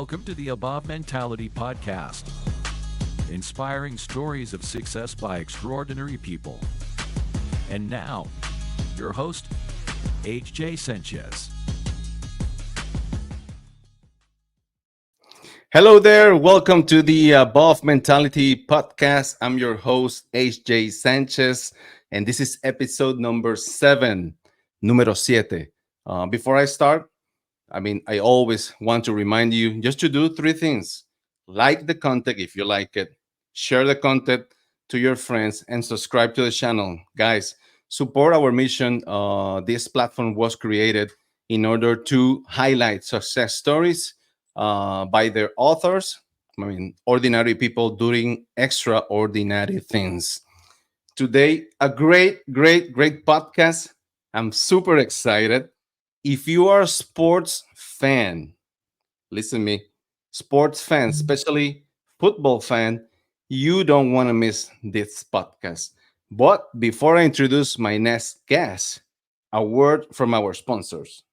Welcome to the Above Mentality Podcast, inspiring stories of success by extraordinary people. And now, your host, H.J. Sanchez. Hello there. Welcome to the Above Mentality Podcast. I'm your host, H.J. Sanchez, and this is episode number 7, número siete. Before I start, I always want to remind you just to do 3 things. Like the content if you like it, share the content to your friends, and subscribe to the channel. Guys, support our mission. This platform was created in order to highlight success stories by their authors. Ordinary people doing extraordinary things. Today, a great podcast. I'm super excited. If you are a sports fan, listen to me, sports fan, especially football fan, you don't want to miss this podcast. But before I introduce my next guest, a word from our sponsors.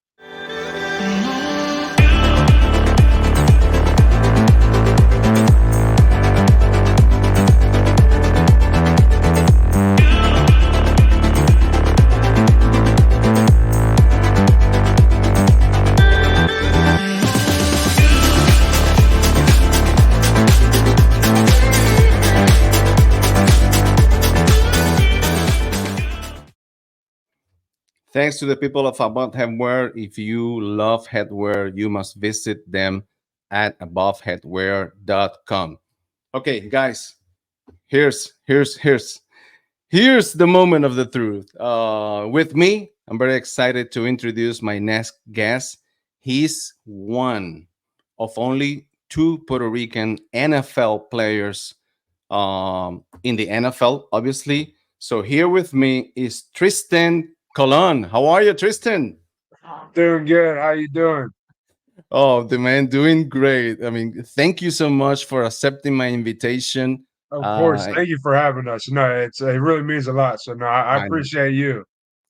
Thanks to the people of Above Headwear. If you love headwear, you must visit them at aboveheadwear.com. Okay, guys, here's the moment of the truth. With me, I'm very excited to introduce my next guest. He's one of only 2 Puerto Rican NFL players in the NFL, obviously. So here with me is Trystan Colon. How are you, Trystan? Doing good. How you doing? Oh, the man doing great. Thank you so much for accepting my invitation. Of course. Uh, Thank you for having us. No, it really means a lot. So no, I I appreciate you.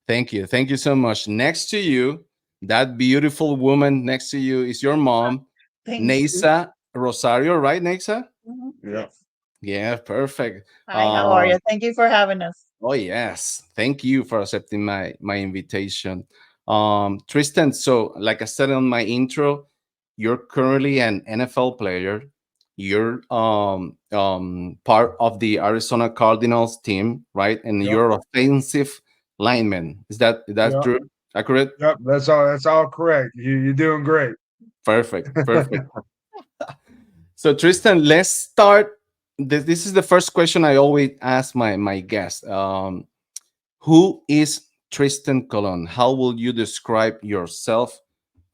Thank you. Thank you so much. Next to you, that beautiful woman next to you is your mom, Thanks. Neisa Rosario, right, Neisa? Mhm. Yeah. Yeah, perfect. Hi, how are you? Thank you for having us. Oh yes, thank you for accepting my invitation, Trystan. So, like I said on my intro, you're currently an NFL player. You're part of the Arizona Cardinals team, right? And Yep. you're offensive lineman. Is that Yep. true? Accurate? Yep. That's all correct. You're doing great. Perfect. Perfect. So, Tristan, let's start. This is the first question I always ask my guests. Who is Trystan Colon? How will you describe yourself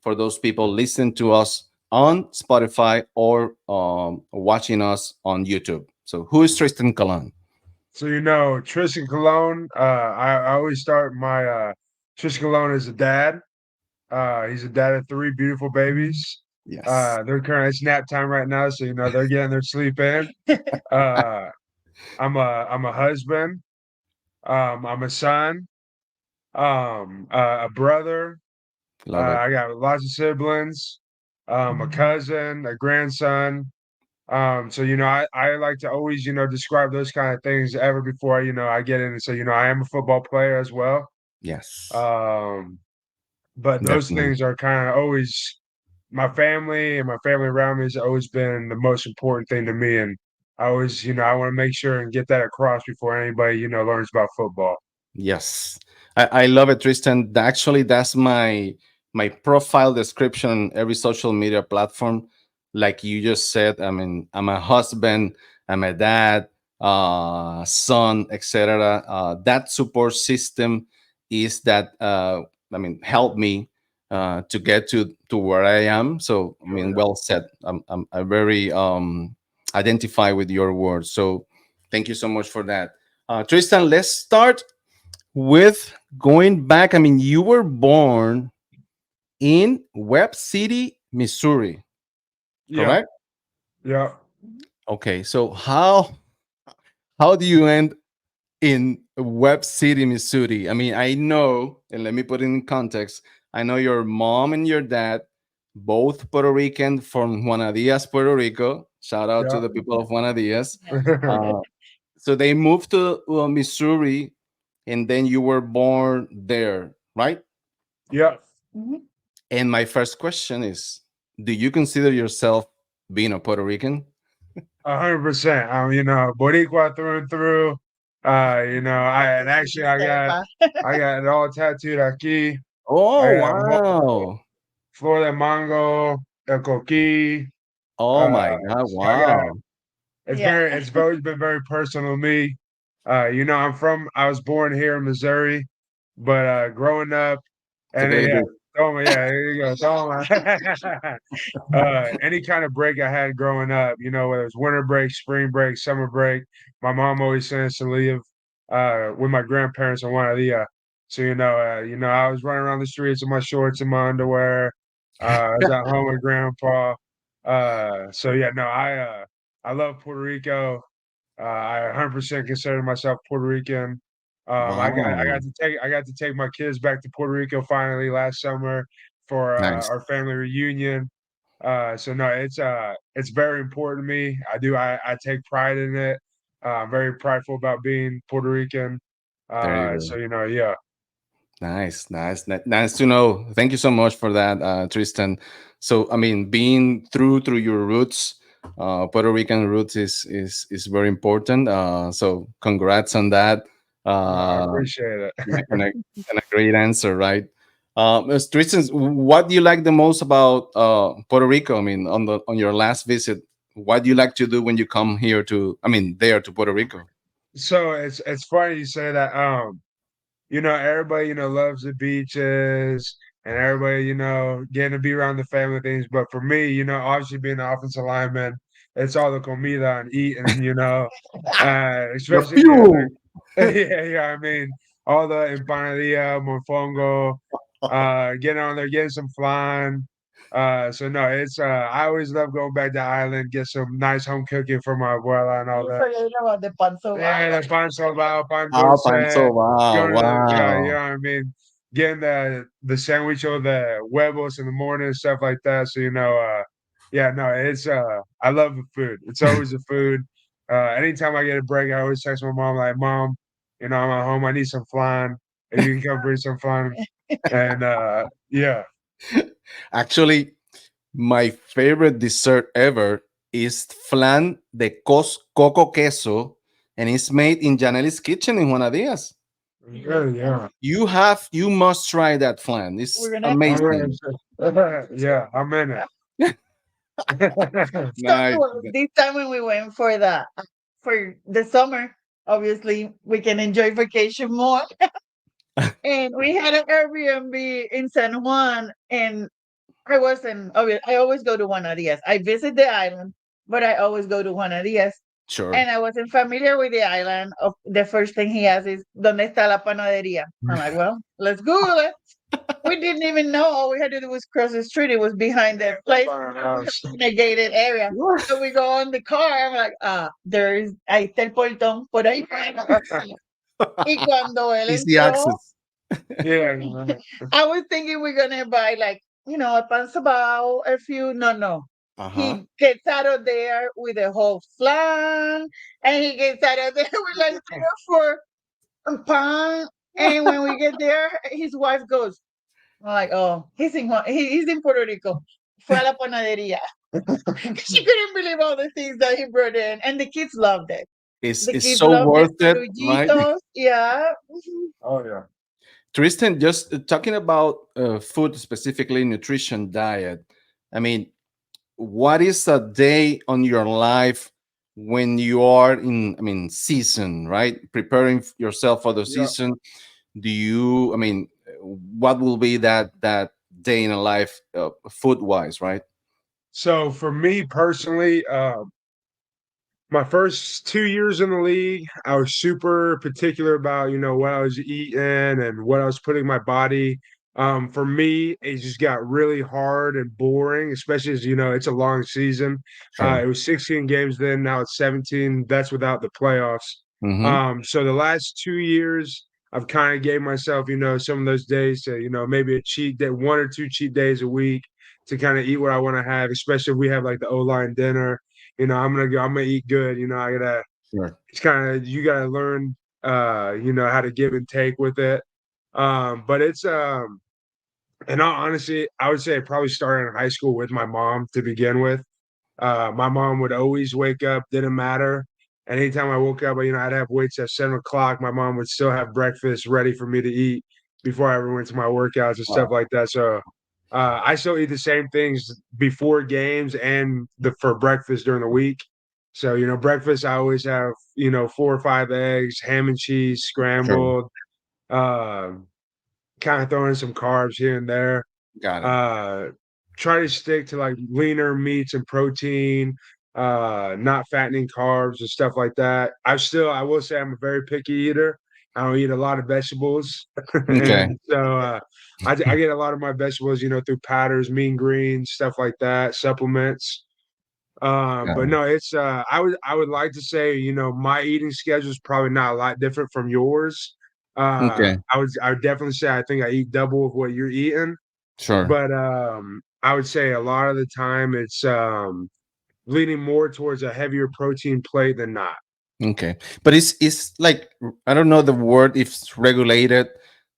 for those people listening to us on Spotify or watching us on YouTube? So, who is Trystan Colon? So Trystan Colon, I always start my Trystan Colon is a dad. He's a dad of 3 beautiful babies. Yes. They're currently it's nap time right now, so they're getting their sleep in. Uh I'm a husband. I'm a son, a brother. Love it. I got lots of siblings, a cousin, a grandson. So I like to always describe those kind of things ever before I get in and say I am a football player as well. Yes. Um, but those Definitely. things are kind of always my family and my family around me has always been the most important thing to me, and I always I want to make sure and get that across before anybody learns about football. Yes, I love it, Tristan. Actually, that's my profile description on every social media platform. Like you just said, I'm a husband, I'm a dad, son, etc. That support system is that help me to get to where I am. So Oh yeah. well said. I very identify with your words. So thank you so much for that. Tristan, let's start with going back. You were born in Webb City, Missouri, Yeah. correct? Yeah. Okay, so how do you end in Webb City, Missouri? I know, and let me put it in context. I know your mom and your dad both Puerto Rican from Juana Diaz, Puerto Rico. Shout out to Yeah. the people of Juana Diaz. Yeah. Uh, so they moved to Missouri, and then you were born there, right? Yeah. Mhm. And my first question is, do you consider yourself being a Puerto Rican? 100%. Boricua through and through. And actually I got it all tattooed aquí. I Oh, got wow. Flor de Mango, El Coquí. Oh Uh, my God. so yeah, Wow. Yeah. it's always been very personal to me. I was born here in Missouri, but growing up, Take and it then, like yeah, this. Toma, yeah, here you go, Toma. Any kind of break I had growing up, whether it was winter break, spring break, summer break, my mom always sent us to live with my grandparents in Juanadilla. So I was running around the streets in my shorts and my underwear. I was at home with grandpa. So yeah, no, I love Puerto Rico. I 100% consider myself Puerto Rican. Wow. I got to take my kids back to Puerto Rico finally last summer for Nice. our family reunion. So no, it's very important to me. I take pride in it. I'm very prideful about being Puerto Rican. There you go. Yeah. Nice, nice, nice to know. Thank you so much for that, Tristan. So, I mean, being through your roots, Puerto Rican roots is very important. So, congrats on that. I Uh, appreciate and, a, it. and a and a great answer, right? Tristan, what do you like the most about Puerto Rico? I mean, on your last visit, what do you like to do when you come here to? I mean, there to Puerto Rico. So it's funny you say that. Everybody, loves the beaches and everybody, getting to be around the family things. But for me, obviously being an offensive lineman, it's all the comida and eating, The especially, fuel. yeah, yeah. I mean, all the empanadilla, mofongo, getting on there, getting some flan. So no, I always love going back to the island, get some nice home cooking from my abuela and all You that. forget about the pan Yeah, sobao. the pan salvado, pan Ah, dulce, panzo, wow, going to wow. you know what I mean? Getting the sandwich or the huevos in the morning and stuff like that. So, yeah, no, I love the food. It's always the food. Anytime I get a break, I always text my mom, like, Mom, I'm at home. I need some flan. If you can come bring some flan. And yeah. Actually, my favorite dessert ever is flan de coco queso, and it's made in Janelle's kitchen in Juana Diaz. Yeah, yeah. You must try that flan. We're It's gonna I'm amazing. yeah, I'm in it. Nice. this time when we went for the summer, obviously we can enjoy vacation more. And we had an Airbnb in San Juan, and I always go to Juana Diaz. I visit the island, but I always go to Juana Diaz. Sure. And I wasn't familiar with the island. Of the first thing he asks is, "¿Dónde está la panadería?" I'm like, "Well, let's Google it." We didn't even know. All we had to do was cross the street. It was behind the place in a gated area. So we go on the car. I'm like, ahí está el portón, por ahí. Y cuando él Easy entró, access. Yeah. I was thinking we're gonna buy like, a pan sabao, a few. No, no. Uh-huh. He gets out of there with a whole flan, and he gets out of there with like 3 or 4 pan. And when we get there, his wife goes, I'm like, oh, he's in Puerto Rico. Fue a la panadería. She couldn't believe all the things that he brought in, and the kids loved it. The It's kids so loved the worth it, right? parujitos. Yeah. Mhm. Oh yeah. Tristan, just talking about food, specifically nutrition, diet. I mean, what is a day on your life when you are in, I mean, season, right? Preparing yourself for the Yeah. season. Do you, I mean, what will be that day in a life, food wise, right? So for me personally, my first 2 years in the league, I was super particular about, what I was eating and what I was putting in my body. For me, it just got really hard and boring, especially as it's a long season. Sure. It was 16 games then, now it's 17. That's without the playoffs. Mm-hmm. So the last 2 years, I've kind of gave myself, some of those days to, maybe a cheat day, 1 or 2 cheat days a week to kind of eat what I want to have, especially if we have like the O line dinner. I'm gonna eat good. I gotta. Sure. It's kind of you gotta learn, how to give and take with it. But it's in all honesty, I would say it probably started in high school with my mom to begin with. My mom would always wake up, didn't matter. Anytime I woke up, I'd have weights at 7 o'clock. My mom would still have breakfast ready for me to eat before I ever went to my workouts and stuff Wow. like that. So I still eat the same things before games and for breakfast during the week. So, breakfast, I always have, 4 or 5 eggs, ham and cheese, Sure. scrambled, um, kind of throwing some carbs here and there. Got it. Uh, Try to stick to like leaner meats and protein, not fattening carbs and stuff like that. I will say I'm a very picky eater. I don't eat a lot of vegetables, Okay. and so I get a lot of my vegetables, through powders, mean greens, stuff like that, supplements. Got But it. no, it's I would like to say, my eating schedule is probably not a lot different from yours. Okay. I would definitely say I think I eat double of what you're eating, Sure. but I would say a lot of the time it's leaning more towards a heavier protein plate than not. Okay. But it's like I don't know the word if it's regulated,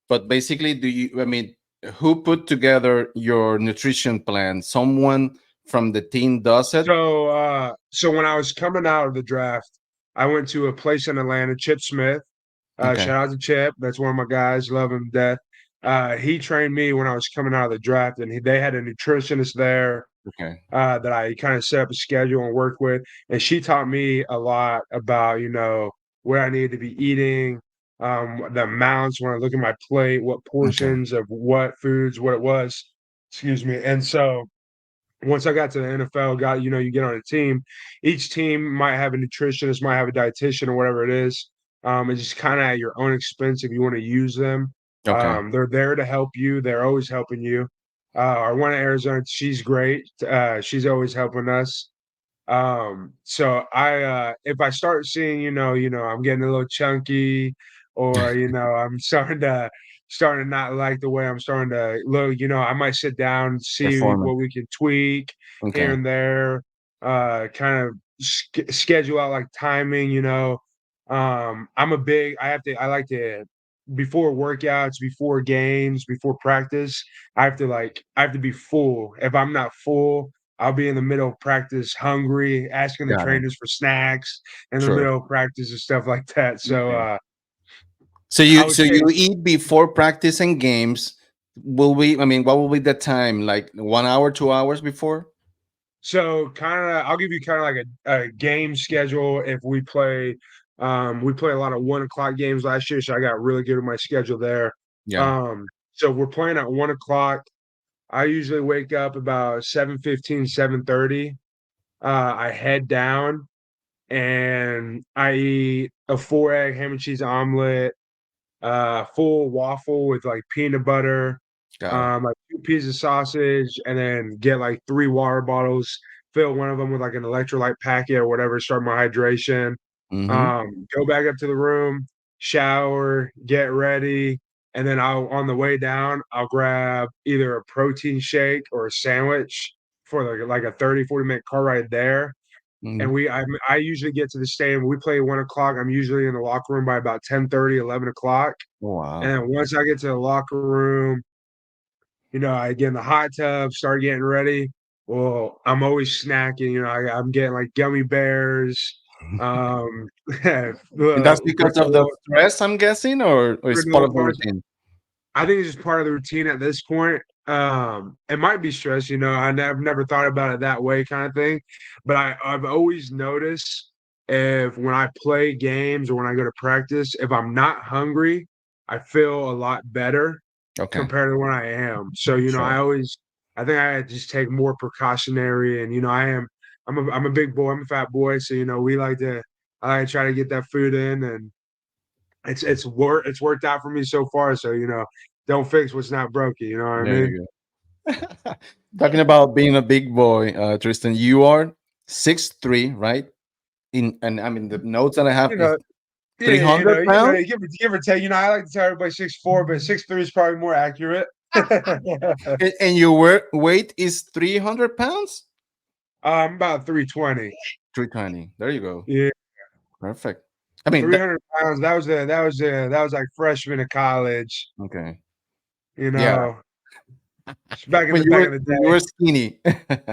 but basically do you I mean who put together your nutrition plan? Someone from the team does it? So when I was coming out of the draft, I went to a place in Atlanta, Chip Smith. Okay. Shout out to Chip. That's one of my guys. Love him to death. He trained me when I was coming out of the draft, and they had a nutritionist there Okay. that I kind of set up a schedule and worked with. And she taught me a lot about, where I needed to be eating, the amounts when I look at my plate, what Okay. portions of what foods, what it was. Excuse me. And so once I got to the NFL, you get on a team. Each team might have a nutritionist, might have a dietitian or whatever it is. It's just kind of at your own expense if you want to use them. Okay. They're there to help you. They're always helping you. Our one in Arizona, she's great. She's always helping us. So if I start seeing, I'm getting a little chunky, or I'm starting to not like the way I'm starting to look, I might sit down and see Performance. what we can tweak here Okay. and there, kind of schedule out like timing, I like to before workouts, before games, before practice, I have to be full. If I'm not full, I'll be in the middle of practice hungry, asking the Got it. trainers for snacks in the Sure. middle of practice and stuff like that. So Okay. So I you would so say you eat before practice and games. Will we I mean what will be the time? Like 1 hour, 2 hours before? so kind of I'll give you kind of like a game schedule if we play a lot of 1 o'clock games last year, so I got really good with my schedule there. Yeah. So we're playing at 1 o'clock. I usually wake up about 7:15, 7:30. I head down and I eat a 4 egg ham and cheese omelet, full waffle with like peanut butter, Got it. like 2 pieces of sausage, and then get like 3 water bottles. Fill one of them with like an electrolyte packet or whatever. Start my hydration. Mm-hmm. Go back up to the room, shower, get ready, and then on the way down, I'll grab either a protein shake or a sandwich for like a 30-40 minute car ride there. And I usually get to the stadium. We play at 1 o'clock. I'm usually in the locker room by about 10:30, 11 o'clock. And Wow. then once I get to the locker room, I get in the hot tub, start getting ready. Well, I'm always snacking. I'm getting like gummy bears, And that's because of the granola, stress, I'm guessing, or it's part granola of the bars. routine? I think it's just part of the routine at this point. It might be stress, I've never thought about it that way kind of thing. But I've always noticed if when I play games or when I go to practice, if I'm not hungry, I feel a lot better Okay. compared to when I am. So, Sure. I think I just take more precautionary and, I'm a big boy, I'm a fat boy. So, I like to try to get that food in, and it's worked out for me so far. So, don't fix what's not broken. You know what I There mean? you go. Talking about being a big boy, Tristan, you are 6'3", right? And I mean the notes that I have You is know, yeah, 300 pounds. give or take. I like to tell everybody 6'4", but 6'3" is probably more accurate. And your weight is 300 pounds? I'm about 320. 320. There you go. Yeah, Perfect. I mean, 300 pounds. That was like freshman in college. okay. You Yeah. know, it's back in When the you back were of the when you day. were skinny.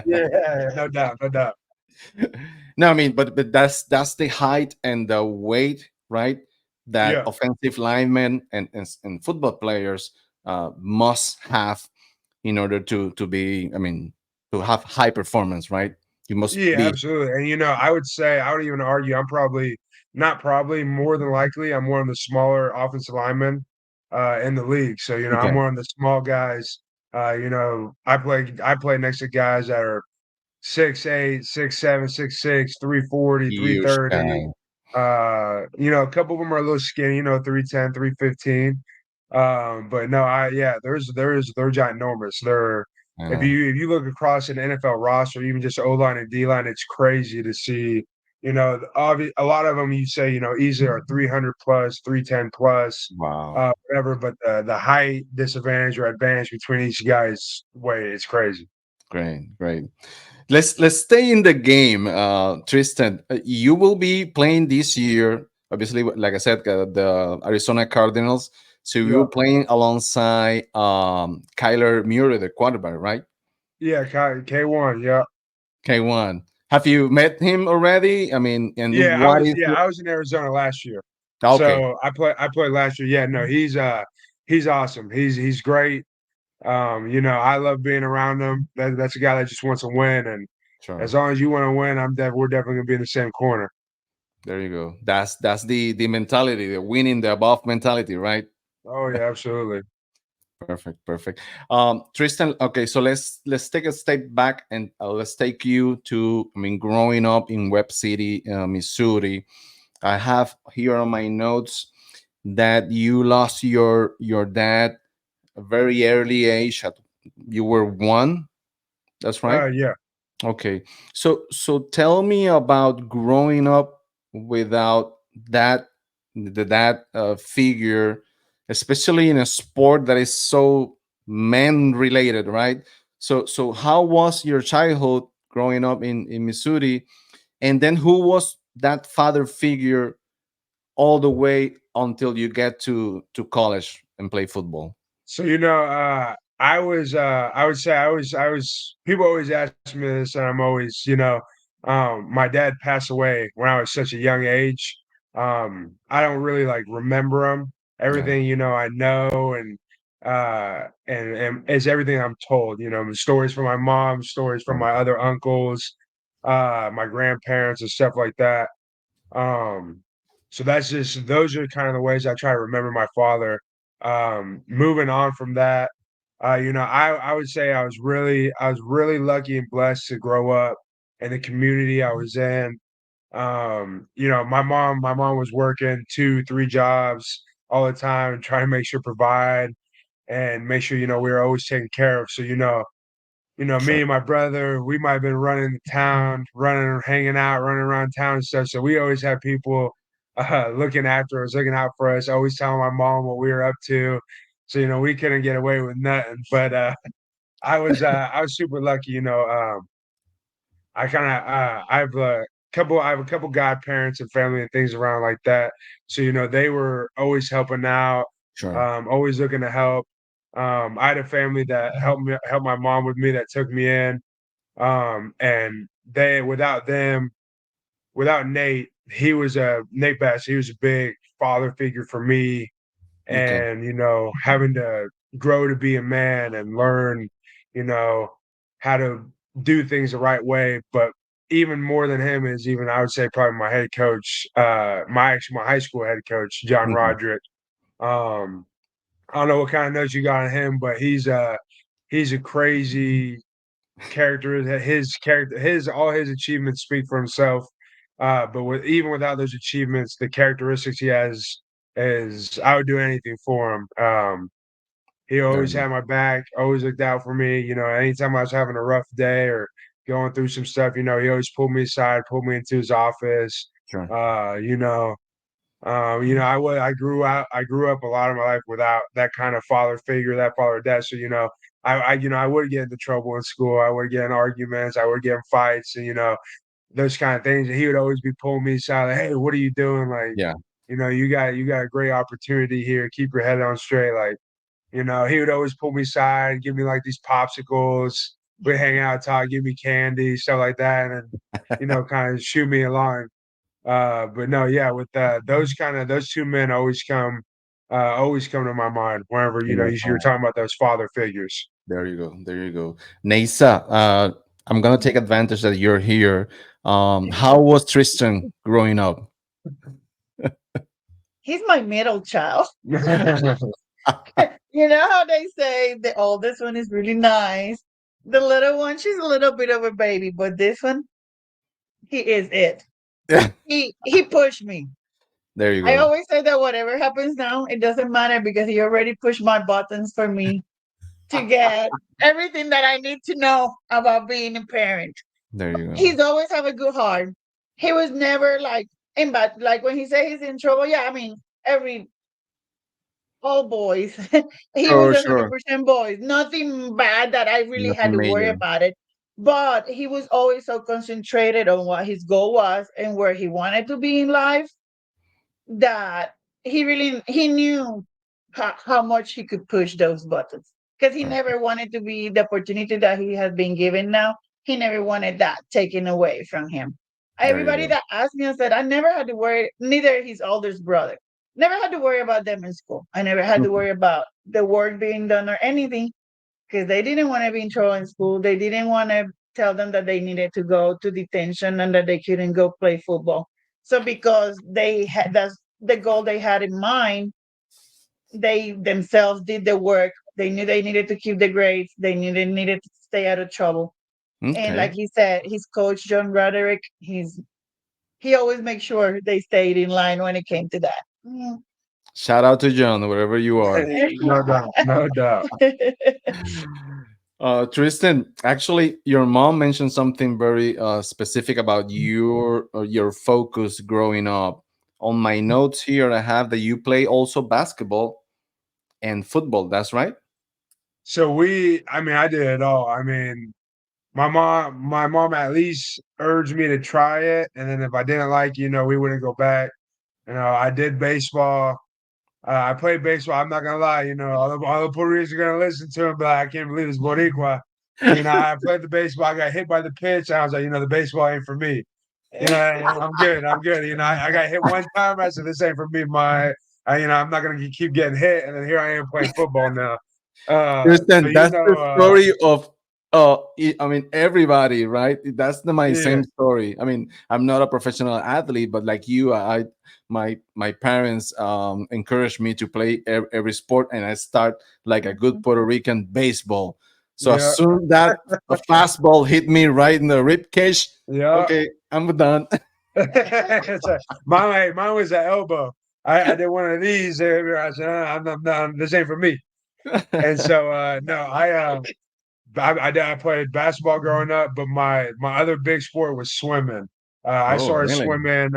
Yeah, no doubt, no doubt. No, I mean, but that's the height and the weight, right? That Yeah, offensive linemen and football players must have in order to be, I mean, to have high performance, right? You must yeah, be absolutely. And I would say I would even argue I'm probably not probably more than likely I'm one of the smaller offensive linemen in the league. So I'm okay. one of the small guys. I play next to guys that are 6'8", 6'7", 6'6", 340, three Huge thirty. guy. A couple of them are a little skinny, 310, 315. But no, they're ginormous. They're I if know. you look across an NFL roster, even just O line and D line, it's crazy to see. A lot of them you say easily are 300 plus, 310 plus, Wow. whatever. But the height disadvantage or advantage between each guy's way is crazy. Great, great. Let's stay in the game, Tristan. You will be playing this year. Obviously, like I said, the Arizona Cardinals. So you're Yeah, playing alongside Kyler Murray, the quarterback, right? yeah, K1, yeah. K1. Have you met him already? I mean, and Yeah, what is your I was in Arizona last year. okay? So I played last year. Yeah, no, he's awesome. He's great. I love being around him. That's a guy that just wants to win, and as Sure. long as you want to win, we're definitely gonna be in the same corner. There you go. That's the mentality, the winning the above mentality, right? Oh yeah, absolutely. Perfect, perfect. Tristan, okay, so let's take a step back and let's take you to, I mean, growing up in Webb City, Missouri. I have here on my notes that you lost your dad a very early age. You were one. That's right. Yeah. Okay. So tell me about growing up without that that figure, especially in a sport that is so man related, right? So how was your childhood growing up in Missouri, and then who was that father figure all the way until you get to college and play football? So I would say I was people always ask me this, and I'm always, my dad passed away when I was such a young age. I don't really like remember him. Yeah. Everything, I know and is everything I'm told, stories from my mom, stories from Sure. my other uncles, my grandparents and stuff like that. Um, so those are kind of the ways I try to remember my father. Moving on from that, I would say I was really lucky and blessed to grow up in the community I was in. My mom was working 2, 3 jobs all the time, trying to make sure provide and make sure we were always taken care of. So me Sure. and my brother, we might have been running the town, running, hanging out, running around town and stuff. So we always had people looking after us, looking out for us, always telling my mom what we were up to. So we couldn't get away with nothing. But I was super lucky. I have a couple godparents and family and things around like that. So they were always helping out, Sure. always looking to help. I had a family that helped my mom with me that took me in. And they without them, without Nate, Nate Bass, he was a big father figure for me. Okay. And, having to grow to be a man and learn, you know, how to do things the right way. But even more than him is even I would say probably my head coach, my high school head coach, John Mhm. Roderick. Um, I don't know what kind of notes you got on him, but he's a crazy character. That his all his achievements speak for himself. But even without those achievements, the characteristics he has is I would do anything for him. He There always you go. had my back, always looked out for me. Anytime I was having a rough day or going through some stuff, he always pulled me aside, pulled me into his office. Sure. Uh, you know, I grew up a lot of my life without that kind of father figure, that father dad. So I would get into trouble in school. I would get in arguments. I would get in fights, and those kind of things. And he would always be pulling me aside, like, "Hey, what are you doing? Like, Yeah. you got a great opportunity here. Keep your head on straight." Like, he would always pull me aside, give me like these popsicles. We'd hang out, talk, give me candy, stuff like that, and kind of shoot me along. But no, yeah, with those two men always come to my mind whenever you're talking about those father figures. There you go. There you go. Neisa, I'm gonna take advantage that you're here. How was Tristan growing up? He's my middle child. You know how they say the oldest one is really nice. The little one, she's a little bit of a baby, but this one, he is it. Yeah. He pushed me. There you I go. always say that whatever happens now, it doesn't matter because he already pushed my buttons for me to get everything that I need to know about being a parent. There you go. He's always have a good heart. He was never like in bad. Like when he say he's in trouble, yeah, I mean every all boys. He was Sure, a hundred sure. percent boys. Nothing bad that I really had Nothing to worry major. about it. But he was always so concentrated on what his goal was and where he wanted to be in life that he knew how much he could push those buttons because he Right. never wanted to be the opportunity that he has been given now. He never wanted that taken away from him. There you Everybody go. that asked me, I said I never had to worry. Neither his oldest brother never had to worry about them in school. I never had to Mhm. worry about the work being done or anything because they didn't want to be in trouble in school. They didn't want to tell them that they needed to go to detention and that they couldn't go play football. So because they had that's the goal they had in mind, they themselves did the work. They knew they needed to keep the grades. They knew they needed to stay out of trouble. And Okay. like he said, his coach John Roderick, he always makes sure they stayed in line when it came to that. Mm. Shout out to John, wherever you are. No doubt, no doubt. Tristan, actually, your mom mentioned something very specific about your focus growing up. On my notes here, I have that you play also basketball and football. That's right. So I mean, I did it all. I mean, my mom at least urged me to try it, and then if I didn't like, we wouldn't go back. I did baseball. I played baseball. I'm not gonna lie. All the Puerto Ricans are gonna listen to him, but I can't believe it's Boricua. I played the baseball. I got hit by the pitch. I was like, the baseball ain't for me. I'm good. I'm good. I got hit one time. I said, this ain't for me. I'm not gonna keep getting hit, and then here I am playing football now. So Tristan, that's the story of I mean everybody, right? That's my yeah, same story. I mean, I'm not a professional athlete, but like you, my parents encouraged me to play every sport, and I start like a good Puerto Rican baseball. So as yeah, soon that a fastball hit me right in the rib cage, yeah. okay, I'm done. So mine was at elbow. I did one of these. I said, I'm this ain't for me. And so no, I played basketball growing up, but my other big sport was swimming. I Oh, started really? swimming.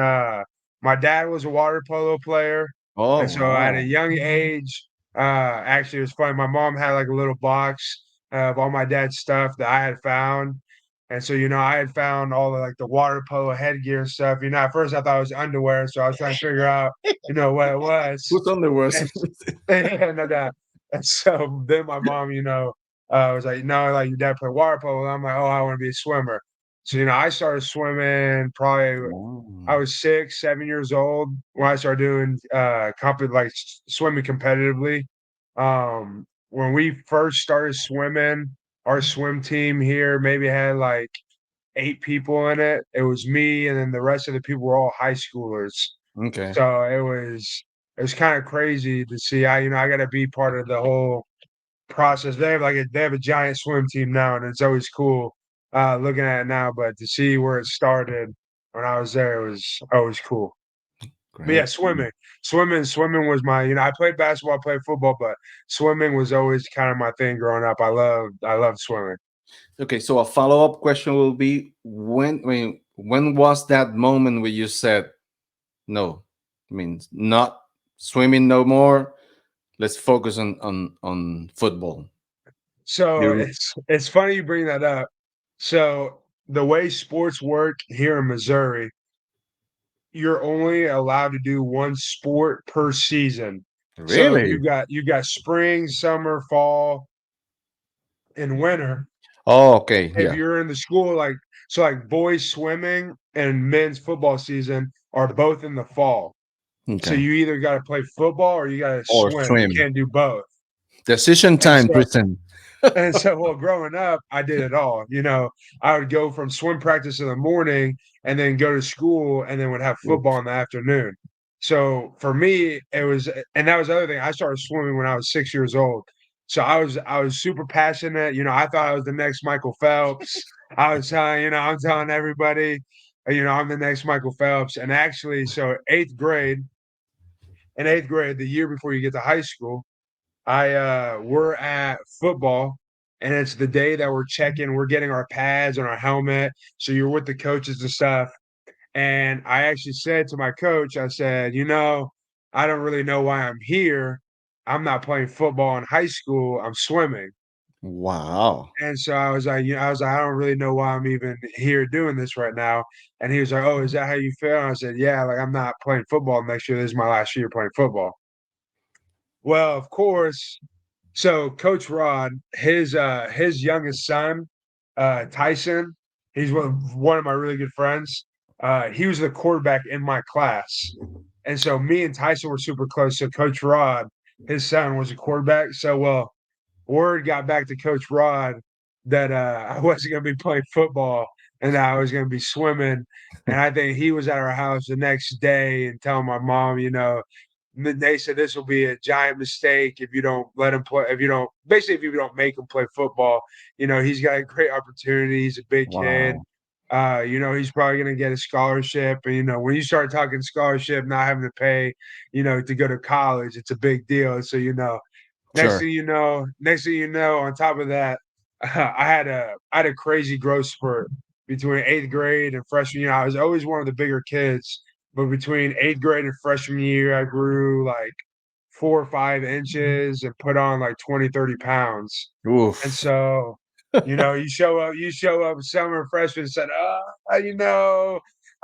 My dad was a water polo player, Oh, and so at a wow. young age, actually, it was funny. My mom had like a little box of all my dad's stuff that I had found, and so I had found all the like the water polo headgear and stuff. At first I thought it was underwear, so I was trying to figure out what it was. Who's on the worst? And, no doubt. And so then my mom, was like, no, like your dad played water polo. And I'm like, oh, I want to be a swimmer. So, I started swimming probably I Oh, was 6, 7 years old when I started doing swimming competitively. When we first started swimming, our swim team here maybe had like 8 people in it. It was me, and then the rest of the people were all high schoolers. okay. So it was kind of crazy to see. I got to be part of the whole process. They have a giant swim team now, and it's always cool looking at it now. But to see where it started when I was there, it was always cool. But yeah, Great. swimming was my. I played basketball, I played football, but swimming was always kind of my thing growing up. I loved swimming. Okay, so a follow-up question will be when was that moment where you said no? I mean, not swimming no more. Let's focus on football. So You it's funny you bring that up. So the way sports work here in Missouri, you're only allowed to do one sport per season. So really? you got spring, summer, fall, and winter. Oh, okay. If Yeah. you're in the school, like so, like boys swimming and men's football season are both in the fall. So Okay. you either got to play football or you got to Or swim. You swim. can't do both. Decision And time, so Tristan. well, growing up, I did it all. I would go from swim practice in the morning and then go to school and then would have football Oof. in the afternoon. So for me, it was, and that was the other thing. I started swimming when I was 6 years old. So I was super passionate. I thought I was the next Michael Phelps. I was telling, I'm telling everybody, I'm the next Michael Phelps. And actually, so in eighth grade, the year before you get to high school, we're at football and it's the day that we're getting our pads and our helmet. So you're with the coaches and stuff. And I actually said to my coach, I said, I don't really know why I'm here. I'm not playing football in high school. I'm swimming. Wow. And so I was like, I don't really know why I'm even here doing this right now. And he was like, oh, is that how you feel? And I said, yeah, like I'm not playing football next year. This is my last year playing football. Well, of course, so Coach Rod, his youngest son, Tyson, he's one of my really good friends. He was the quarterback in my class. And so me and Tyson were super close. So Coach Rod, his son was a quarterback. So word got back to Coach Rod that I wasn't gonna be playing football and that I was gonna be swimming. And I think he was at our house the next day and telling my mom, they said this will be a giant mistake if you don't let him play. If you don't make him play football, he's got a great opportunity. He's a big kid. Wow. He's probably going to get a scholarship. And, when you start talking scholarship, not having to pay, to go to college, it's a big deal. So, Sure. next thing you know, on top of that, I had a crazy growth spurt between eighth grade and freshman year. I was always one of the bigger kids, but between eighth grade and freshman year, I grew like 4 or 5 inches and put on like 20, 30 pounds. And Oof. so, you show up summer freshman and said,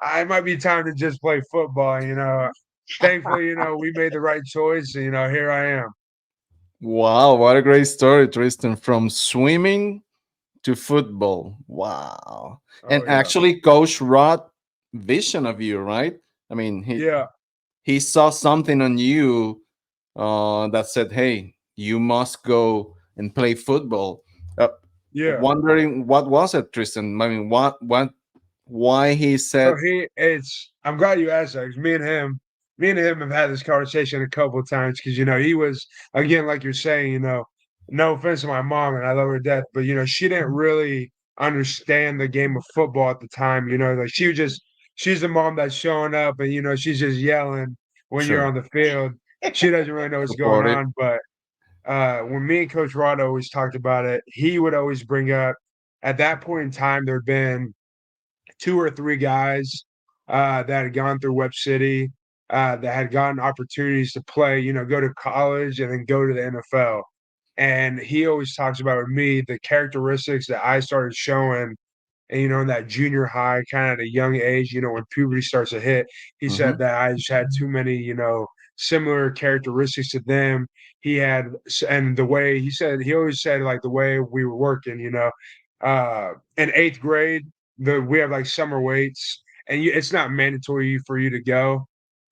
I might be time to just play football. Thankfully, we made the right choice. And, here I am. Wow, what a great story, Tristan. From swimming to football. Wow. And Oh yeah. actually, Coach Rod vision of you, right? I mean, Yeah. he saw something on you that said, "Hey, you must go and play football." Uh, Yeah. Wondering what was it, Tristan? I mean, why he So said, I'm glad you asked that 'cause me and him have had this conversation a couple of times because he was again like you're saying, no offense to my mom and I love her to death, but she didn't really understand the game of football at the time. Like she's the mom that's showing up and she's just yelling when you're "Sure, on the field. She doesn't really know what's going support it." on, but when me and Coach Rod always talked about it, he would always bring up at that point in time there'd been two or three guys that had gone through Web City that had gotten opportunities to play, go to college and then go to the NFL. And he always talks about with me the characteristics that I started showing, and in that junior high, kind of at a young age, when puberty starts to hit. He said Hmm. that I just had too many, similar characteristics to them. And the way he always said like the way we were working, in eighth grade we have like summer weights, and it's not mandatory for you to go.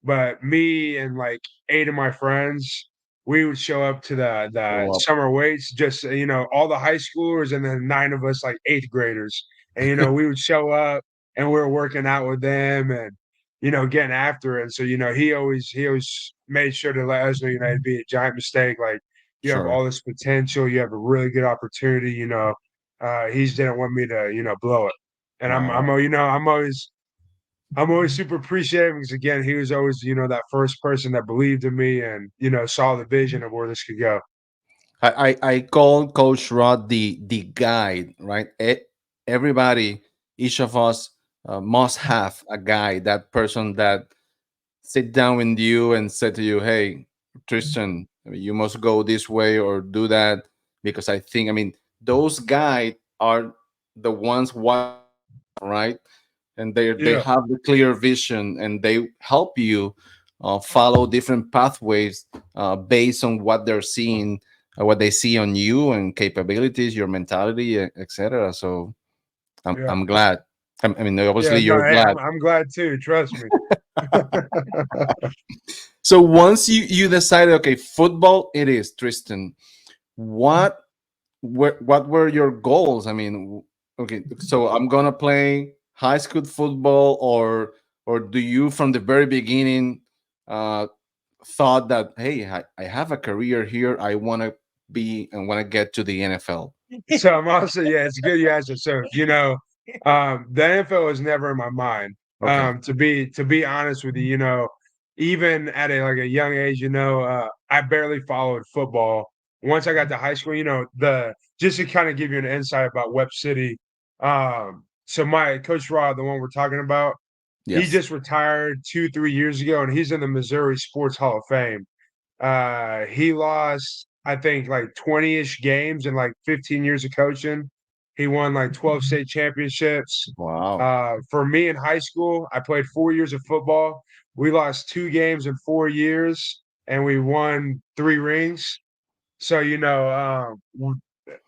But me and like eight of my friends, we would show up to the Show up. summer weights, just all the high schoolers, and then nine of us like eighth graders, and we would show up and we were working out with them and getting after it. So he always made sure to let us know, it'd be a giant mistake. Like you have Sure. all this potential, you have a really good opportunity. He just didn't want me to blow it. And Wow. I'm always super appreciative because again, he was always, that first person that believed in me and, saw the vision of where this could go. I call Coach Rod the guide, right? Everybody, each of us must have a guide, that person that sit down with you and said to you, "Hey, Tristan, I mean, you must go this way or do that," because I think, I mean, those guys are the ones watching, right? And they Yeah, have the clear vision and they help you follow different pathways based on what they're seeing, what they see on you and capabilities, your mentality, etc. So yeah, I'm glad. I mean, yeah. obviously No, you're hey, glad. I'm glad too. Trust me. So once you decided, okay, football it is, Tristan. What what were your goals? I mean, okay, so I'm gonna play high school football, or do you from the very beginning uh, thought that, hey, I have a career here, I want to be and want to get to the NFL? So I'm also, yeah, it's good you asked it. So, the NFL was never in my mind. Okay. To be honest with you, even at a young age, I barely followed football. Once I got to high school, the just to kind of give you an insight about Webb City. So my coach Rod, the one we're talking about, he Yes. just retired 2, 3 years ago, and he's in the Missouri Sports Hall of Fame. He lost, I think, like 20-ish games in like 15 years of coaching. He won like 12 state championships. Wow. For me in high school, I played 4 years of football. We lost 2 games in 4 years, and we won 3 rings. So,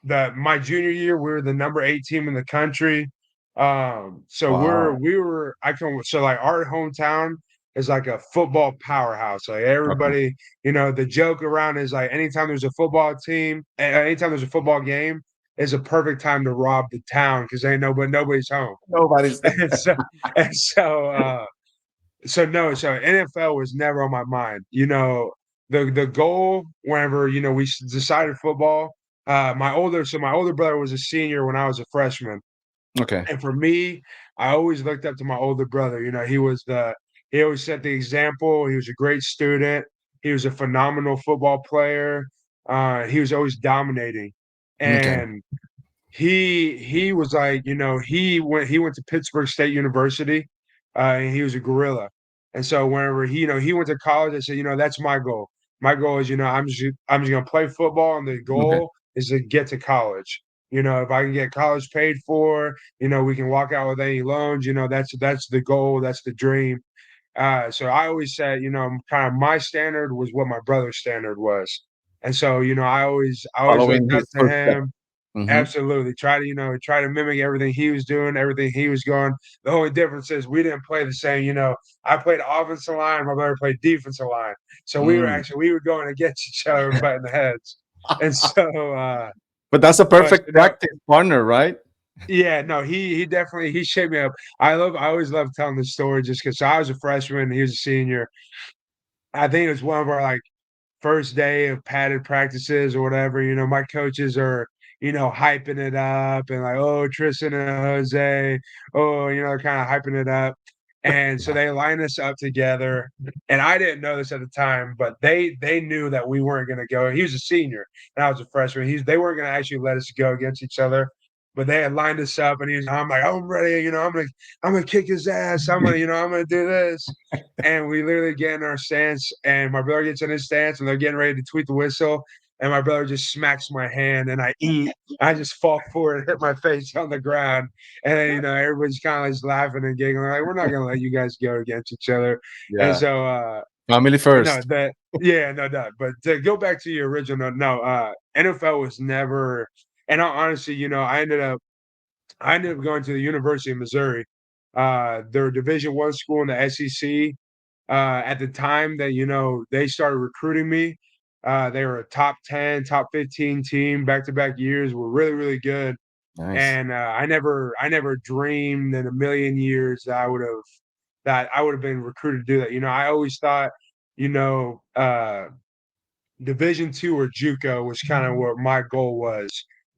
that my junior year, we were the number 8 team in the country. So Wow. we were I can so like our hometown is like a football powerhouse. Like Okay. everybody, the joke around is like anytime there's a football team, anytime there's a football game, is a perfect time to rob the town because ain't nobody's home. Nobody's. And so and so so no, so NFL was never on my mind. The goal whenever we decided football. My older brother was a senior when I was a freshman, Okay. and for me, I always looked up to my older brother. He always set the example. He was a great student. He was a phenomenal football player. He was always dominating, Okay. and he was like, he went to Pittsburgh State University, and he was a gorilla. And so whenever he went to college, I said, that's my goal. My goal is, I'm just gonna play football, and the Okay. goal is to get to college. If I can get college paid for, we can walk out with any loans. That's the goal. That's the dream. So I always said, kind of my standard was what my brother's standard was. And so, I always Following looked up his to footsteps. him. Hmm. Absolutely. Try to mimic everything he was doing, everything he was going. The only difference is we didn't play the same. I played offensive line, my brother played defensive line. So Mm. we were going against each other and butting the heads. And so But that's a but perfect practice partner, right? yeah, no, he definitely he shaped me up. I always love telling this story just because I was a freshman, he was a senior. I think it was one of our like first day of padded practices or whatever, my coaches are, hyping it up and like, oh, Tristan and Jose, oh, kind of hyping it up. And so they line us up together. And I didn't know this at the time, but they knew that we weren't gonna go. He was a senior and I was a freshman. They weren't gonna actually let us go against each other. But they had lined us up and I'm like, I'm ready, I'm gonna kick his ass. I'm gonna do this. And we literally get in our stance, and my brother gets in his stance, and they're getting ready to tweet the whistle. And my brother just smacks my hand, and I eat. I just fall forward, hit my face on the ground, and then, everybody's kind of just laughing and giggling, like we're not gonna let you guys go against each other. And Yeah. so, Family no, first. that yeah, no, that. But to go back to your original, no, NFL was never. And honestly, I ended up going to the University of Missouri. They're a Division I school in the SEC. At the time that they started recruiting me, they were a top 10, top 15 team back to back years. Were really really good, Nice. and I never dreamed in a million years that I would have been recruited to do that. I always thought, you know, uh, Division II or JUCO was kind of what my goal was.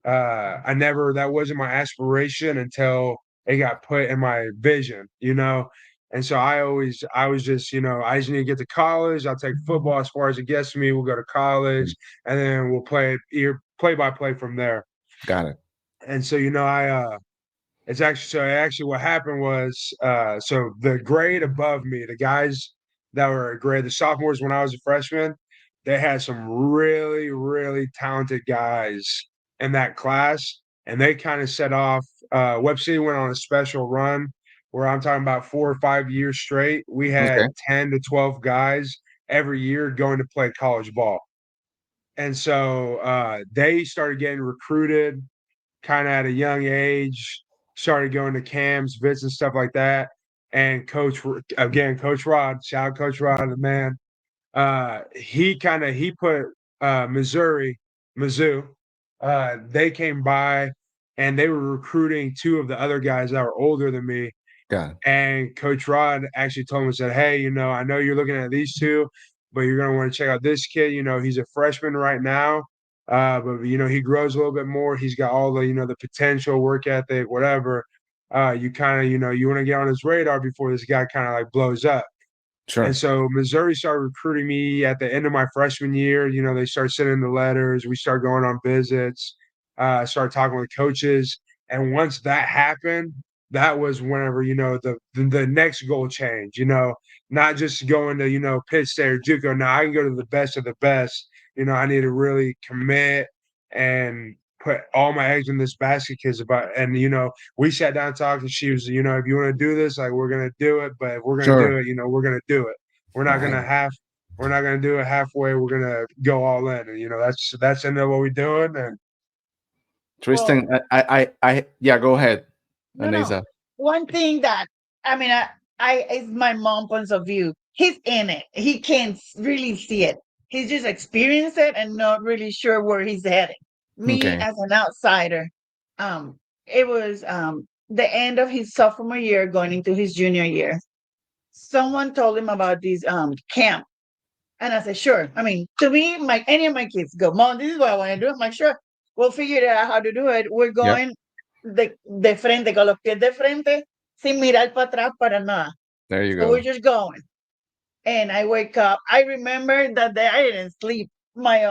I never that wasn't my aspiration until it got put in my vision. And so I was just, I just need to get to college. I'll take football as far as it gets me. We'll go to college and then we'll play by play from there. Got it. And so, it's actually what happened was so the grade above me, the guys that were great. The sophomores, when I was a freshman, they had some really, really talented guys in that class, and they kind of set off. Web City went on a special run where I'm talking about 4 or 5 years straight. We had Okay. 10 to 12 guys every year going to play college ball. And so they started getting recruited kind of at a young age, started going to camps, visits, and stuff like that. And Coach Rod, shout out Coach Rod, the man. He put Mizzou. They came by and they were recruiting two of the other guys that were older than me. Got it. And Coach Rod actually told me, said, "Hey, I know you're looking at these two, but you're going to want to check out this kid. He's a freshman right now, but he grows a little bit more. He's got all the the potential, work ethic, whatever. You kind of you want to get on his radar before this guy kind of like blows up." And Sure. so Missouri started recruiting me at the end of my freshman year. They started sending the letters. We started going on visits. Started talking with coaches. And once that happened, that was whenever the next goal change. Not just going to Pitt State or JUCO. Now I can go to the best of the best. I need to really commit and put all my eggs in this basket because and we sat down and talked, and she was, if you want to do this, like we're gonna do it, but if we're gonna Sure. do it, we're gonna do it. We're not Right. gonna we're not gonna do it halfway. We're gonna go all in, and that's ended up what we're doing. And Well, Tristan, yeah, go ahead, no, no. Anesa. One thing that I mean, I is my mom points of view. He's in it. He can't really see it. He's just experienced it and not really sure where he's heading. Me Okay. as an outsider, it was the end of his sophomore year, going into his junior year. Someone told him about this camp, and I said, sure. I mean, to me, my any of my kids go, Mom, this is what I want to do. I'm like, sure. We'll figure it out how to do it. We're Yep. going de frente, con los pies de frente, sin mirar para atrás para nada. There you So we're go. just going. And I wake up. I remember that day I didn't sleep. My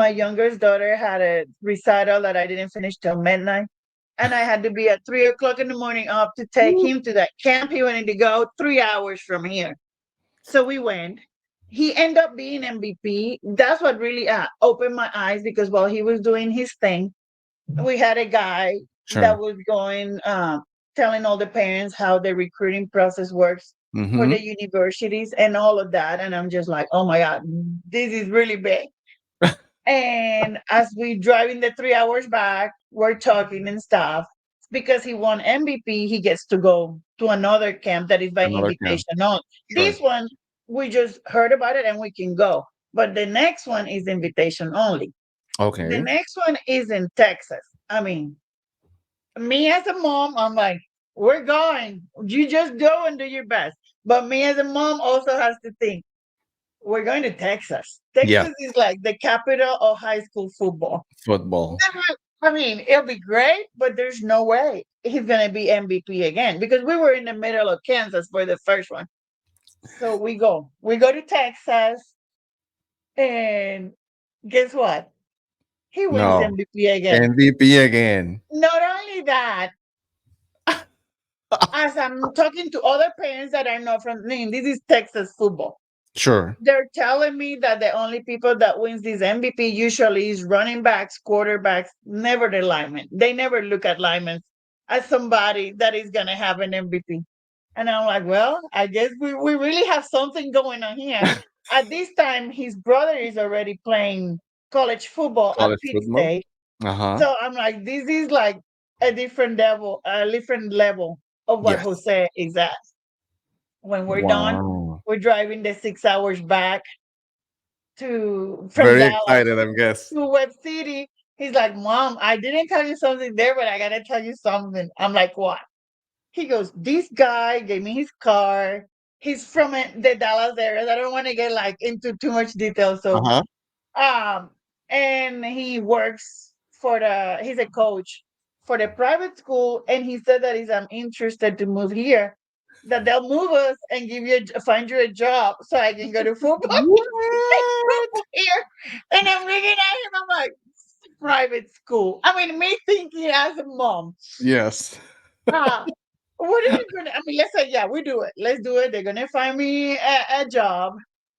youngest daughter had a recital that I didn't finish till midnight. And I had to be at 3 o'clock in the morning up to take Woo. him to that camp he wanted to go 3 hours from here. So we went. He ended up being MVP. That's what really opened my eyes because while he was doing his thing, we had a guy that Sure. was going, telling all the parents how the recruiting process works for Mm-hmm. the universities and all of that. And I'm just like, oh my God, this is really big. And as we driving the 3 hours back, we're talking and stuff. Because he won MVP, he gets to go to another camp that is by Another camp. invitation. No, Sure. this one we just heard about it and we can go. But the next one is invitation only. The Okay. next one is in Texas. I mean, me as a mom, I'm like, we're going. You just go and do your best. But me as a mom also has to think, we're going to Texas. Yeah. Texas is like the capital of high school football. Football. I mean, it'll be great, but there's no way he's going to be MVP again because we were in the middle of Kansas for the first one. So we go. We go to Texas, and guess what? He wins No. MVP again. MVP again. Not only that, as I'm talking to other parents that are not from me, this is Texas football. Sure. They're telling me that the only people that wins this MVP usually is running backs, quarterbacks, never the linemen. They never look at linemen as somebody that is gonna have an MVP. And I'm like, well, I guess we really have something going on here. At this time, his brother is already playing college football at College Pitt football. State. Uh-huh. So I'm like, this is like a different level of what Yes. Jose is at. When we're done, Wow. we're driving the 6 hours back to from Very Dallas excited, I guess. to Web City. He's like, Mom, I didn't tell you something there, but I gotta tell you something. I'm like, what? He goes, this guy gave me his car. He's from the Dallas area. I don't want to get like into too much detail. So Uh-huh. um, and he works for he's a coach for the private school. And he said that if I'm interested to move here, that they'll move us and find you a job so I can go to football, What? football here. And I'm looking at him, I'm like, private school. I mean, me thinking as a mom, Yes. huh? What are you gonna? I mean, let's say, yeah, we do it. Let's do it. They're gonna find me a job,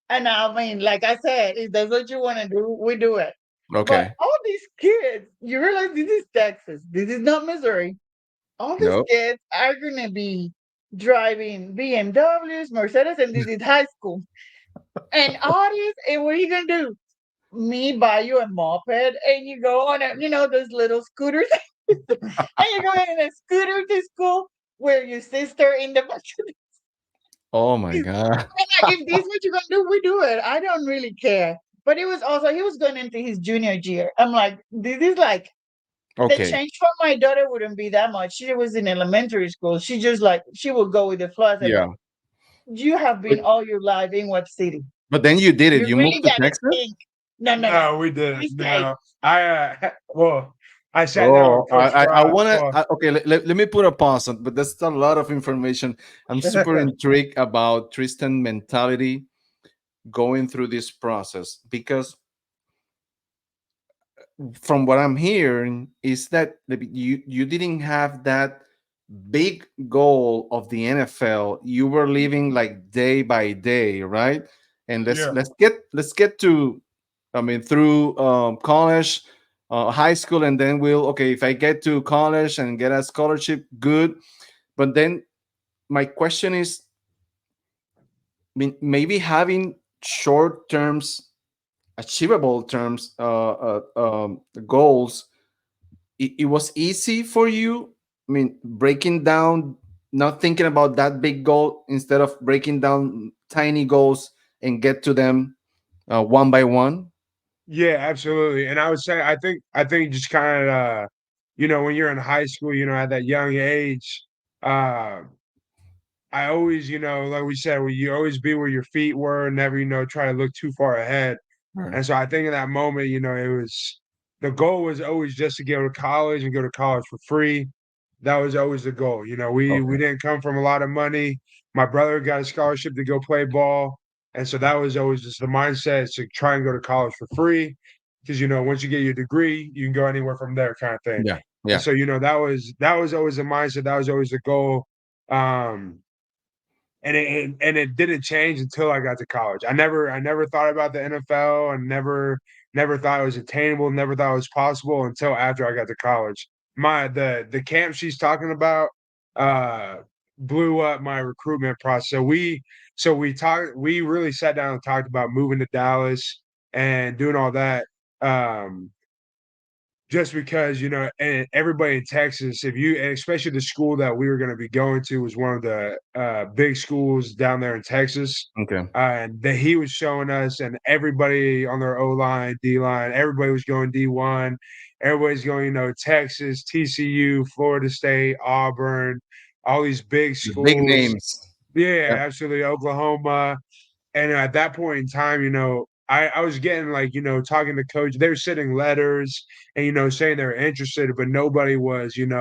and I mean, like I said, if that's what you want to do, we do it. But Okay. all these kids, you realize this is Texas. This is not Missouri. All these Nope. kids are gonna be driving BMWs, Mercedes, and this is high school. And all this, and what are you gonna do? Me buy you a moped, and you go on a, those little scooters, and you go in a scooter to school with your sister in the back. Oh my I'm God. like, if this is what you're gonna do, we do it. I don't really care. But it was also he was going into his junior year. I'm like, this is like the Okay. change for my daughter wouldn't be that much. She was in elementary school. She just like she would go with the flow. I said, but Yeah. you have But been all your life in what city? but then you did it. You You really moved to gotta Texas? think. No, no, no. No, we didn't. We stayed. No, well, I sat down Oh, with Coach I Frost. want Well, to. Okay, let me put a pause on, but that's a lot of information. I'm super intrigued about Tristan mentality going through this process because from what I'm hearing is that you didn't have that big goal of the NFL. You were living like day by day, right? And let's yeah, let's get to, I mean, through college, high school, and then we'll, okay, if I get to college and get a scholarship, good. But then my question is, I mean, maybe having short terms, achievable terms, goals, it was easy for you. I mean, breaking down, not thinking about that big goal instead of breaking down tiny goals and get to them one by one. yeah, absolutely. And I would say, I think just kind of, when you're in high school, at that young age, uh, I always, like we said, where you always be where your feet were, and never, try to look too far ahead. Sure. And so I think in that moment, it was the goal was always just to go to college and go to college for free. That was always the goal. We Okay. didn't come from a lot of money. My brother got a scholarship to go play ball, and so that was always just the mindset is to try and go to college for free, because once you get your degree, you can go anywhere from there, kind of thing. Yeah. And Yeah. so that was always the mindset. That was always the goal. Um, and it didn't change until I got to college. I never thought about the NFL and never thought it was attainable, never thought it was possible until after I got to college. The camp she's talking about uh blew up my recruitment process. So we really sat down and talked about moving to Dallas and doing all that. Just because, and everybody in Texas, if you, and especially the school that we were going to be going to was one of the big schools down there in Texas. Okay. And that he was showing us, and everybody on their O line, D line, everybody was going D1. Everybody's going, Texas, TCU, Florida State, Auburn, all these big The big schools. names. Yeah, Yeah. absolutely. Oklahoma. And at that point in time, I was getting like, talking to coach, they were sending letters and, saying they were interested, but nobody was, kind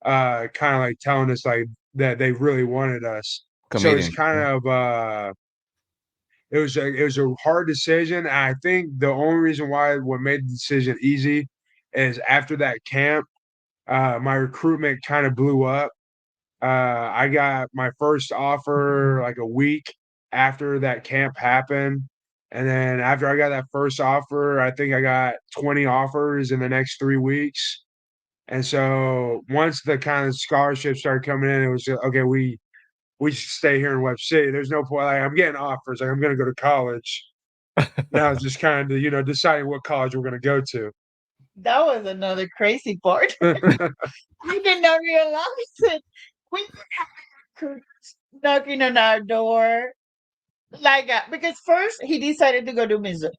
of like telling us like that they really wanted us. So it's Comedian. kind Yeah. of it was a hard decision. And I think the only reason why what made the decision easy is after that camp, my recruitment kind of blew up. I got my first offer like a week after that camp happened. And then after I got that first offer, I think I got 20 offers in the next 3 weeks. And so once the kind of scholarships started coming in, it was okay, we should stay here in Web City. There's no point. Like, I'm getting offers. Like, I'm going to go to college. Now it's just kind of, deciding what college we're going to go to. That was another crazy part. I did not realize it. We could knocking on our door. Like, because first he decided to go to Missouri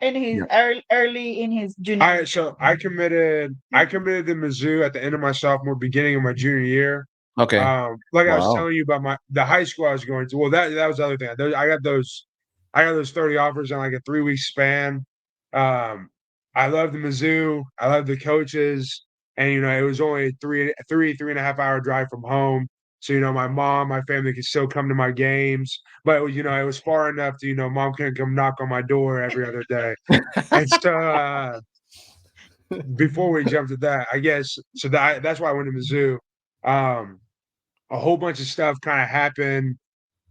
in his Yeah. early in his junior I year. so I committed to Mizzou at the end of my sophomore, beginning of my junior year. Okay. Like I was Wow. telling you about the high school I was going to. Well, that was the other thing. I got those 30 offers in like a 3 week span. Um, I love the Mizzou. I love the coaches, and it was only a 3.5 hour drive from home. So my mom, my family could still come to my games, but it was far enough to mom couldn't come knock on my door every other day. And so before we jump to that, I guess so that's why I went to Mizzou. Um, a whole bunch of stuff kind of happened.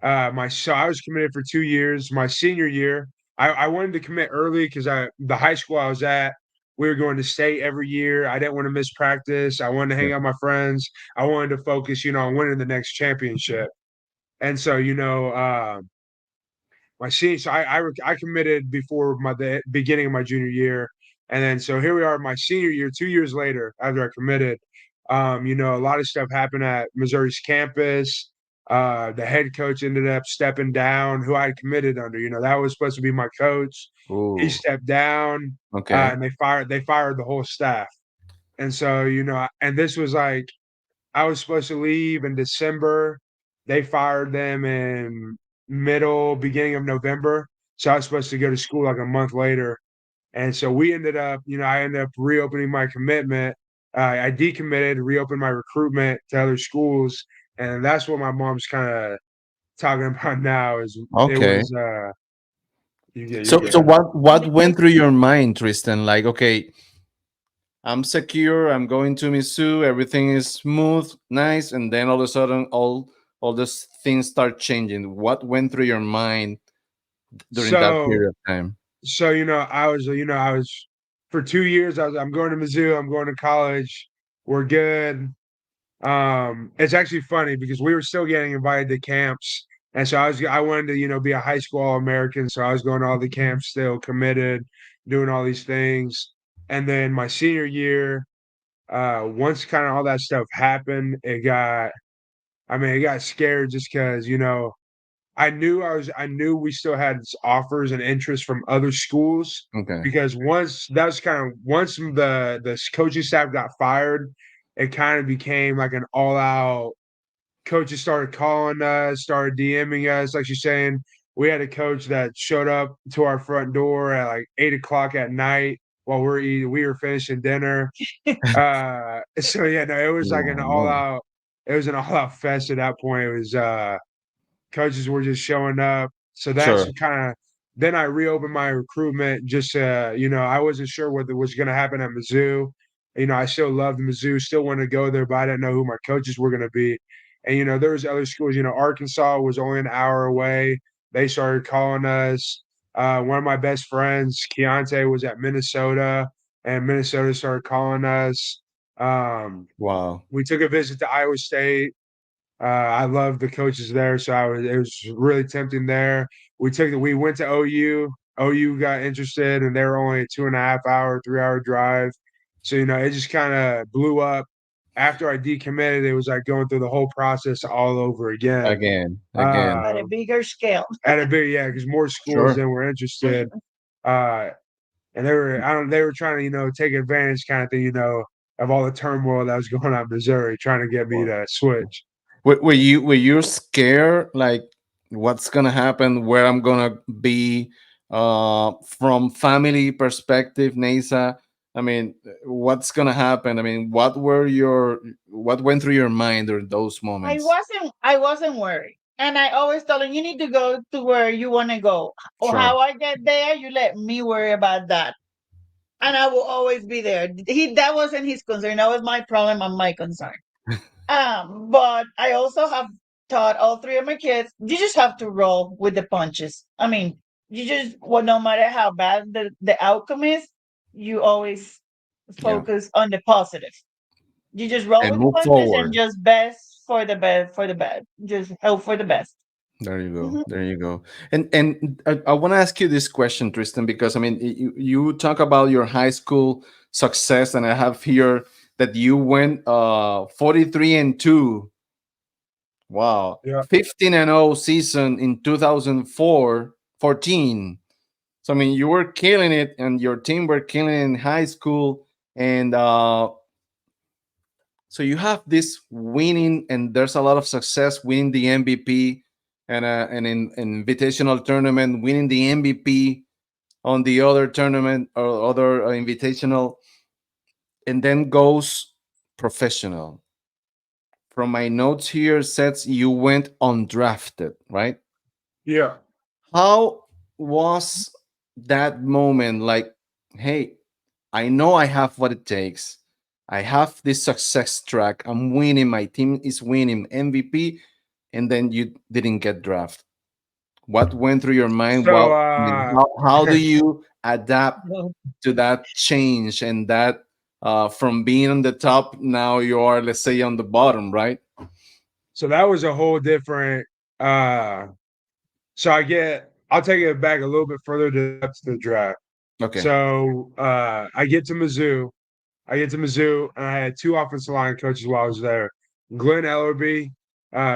So I was committed for 2 years. My senior year, I wanted to commit early because the high school I was at, we were going to state every year. I didn't want to miss practice. I wanted to Yeah. hang out with my friends. I wanted to focus, on winning the next championship. And so, my senior, so I committed before the beginning of my junior year, and then so here we are, my senior year, 2 years later after I committed. A lot of stuff happened at Missouri's campus. The head coach ended up stepping down, who I had committed under. That was supposed to be my coach. He Ooh. stepped down, Okay. and they fired the whole staff. And so, and this was like I was supposed to leave in December. They fired them in beginning of November. So I was supposed to go to school like a month later. And so I ended up reopening my commitment. I decommitted, reopened my recruitment to other schools. And that's what my mom's kind of talking about now is it Okay. was, you So get it. what went through your mind, Tristan? Like, okay, I'm secure. I'm going to Mizzou. Everything is smooth, nice, and then all of a sudden, all these things start changing. What went through your mind during that So, period of time? I was for 2 years, I'm going to Mizzou. I'm going to college. We're good. It's actually funny because we were still getting invited to camps, and so I wanted to be a high school All-American, so I was going to all the camps still committed, doing all these things. And then my senior year, once kind of all that stuff happened, it got scared just because I knew we still had offers and interest from other schools Okay. because once the coaching staff got fired, it kind of became like an all out. Coaches started calling us, started DMing us, like she's saying. We had a coach that showed up to our front door at like 8 o'clock at night while we were finishing dinner. So yeah, no, it was like an Oh all no. out. It was an all out fest at that point. It was coaches were just showing up. So that's Sure. kind of then I reopened my recruitment. Just I wasn't sure what was going to happen at Mizzou. I still loved Mizzou, still wanted to go there, but I didn't know who my coaches were going to be. And there was other schools. Arkansas was only an hour away. They started calling us. One of my best friends, Keontae, was at Minnesota, and Minnesota started calling us. Um, Wow. we took a visit to Iowa State. I love the coaches there, so it was really tempting there. We went to OU. OU got interested, and they were only a 2.5 hour, 3 hour drive. So it just kind of blew up. After I decommitted, it was like going through the whole process all over again. Again. At a Um, bigger scale. at a big yeah, because more schools Sure. than were interested. Uh, and they were trying to take advantage, kind of thing, of all the turmoil that was going on in Missouri, trying to get me Wow. to switch. Were you scared like what's gonna happen, where I'm gonna be from family perspective, Nasa? I mean, what's gonna happen? I mean, what went through your mind during those moments? I wasn't worried. And I always told him, you need to go to where you want to go. Or Sure. how I get there, you let me worry about that. And I will always be there. That wasn't his concern. That was my problem and my concern. But I also have taught all three of my kids, you just have to roll with the punches. I mean, no matter how bad the outcome is, you always Yeah. focus on the positive. You just roll And with the move punches and forward. just best for the best for the best. Just hope for the best. There you go. Hmm. There you go. And I want to ask you this question, Tristan, because I mean, you talk about your high school success, and I have here that you went 43-2. Wow. Yeah. 15-0 season in 2014. So I mean, you were killing it, and your team were killing it in high school, and so you have this winning, and there's a lot of success winning the MVP and an invitational tournament, winning the MVP on the other tournament or other invitational, and then goes professional. From my notes here, says you went undrafted, right? Yeah. How was that moment? Like, hey, I know I have what it takes. I have this success track. I'm winning. My team is winning MVP, and then you didn't get drafted. What went through your mind? So, Well, I mean, how do you adapt Well, to that change and that from being on the top now you are, let's say, on the bottom, right? so that was a whole different. Uh, so I'll take it back a little bit further to the draft. Okay, So I get to Mizzou. And I had two offensive line coaches while I was there. Glenn Ellerby,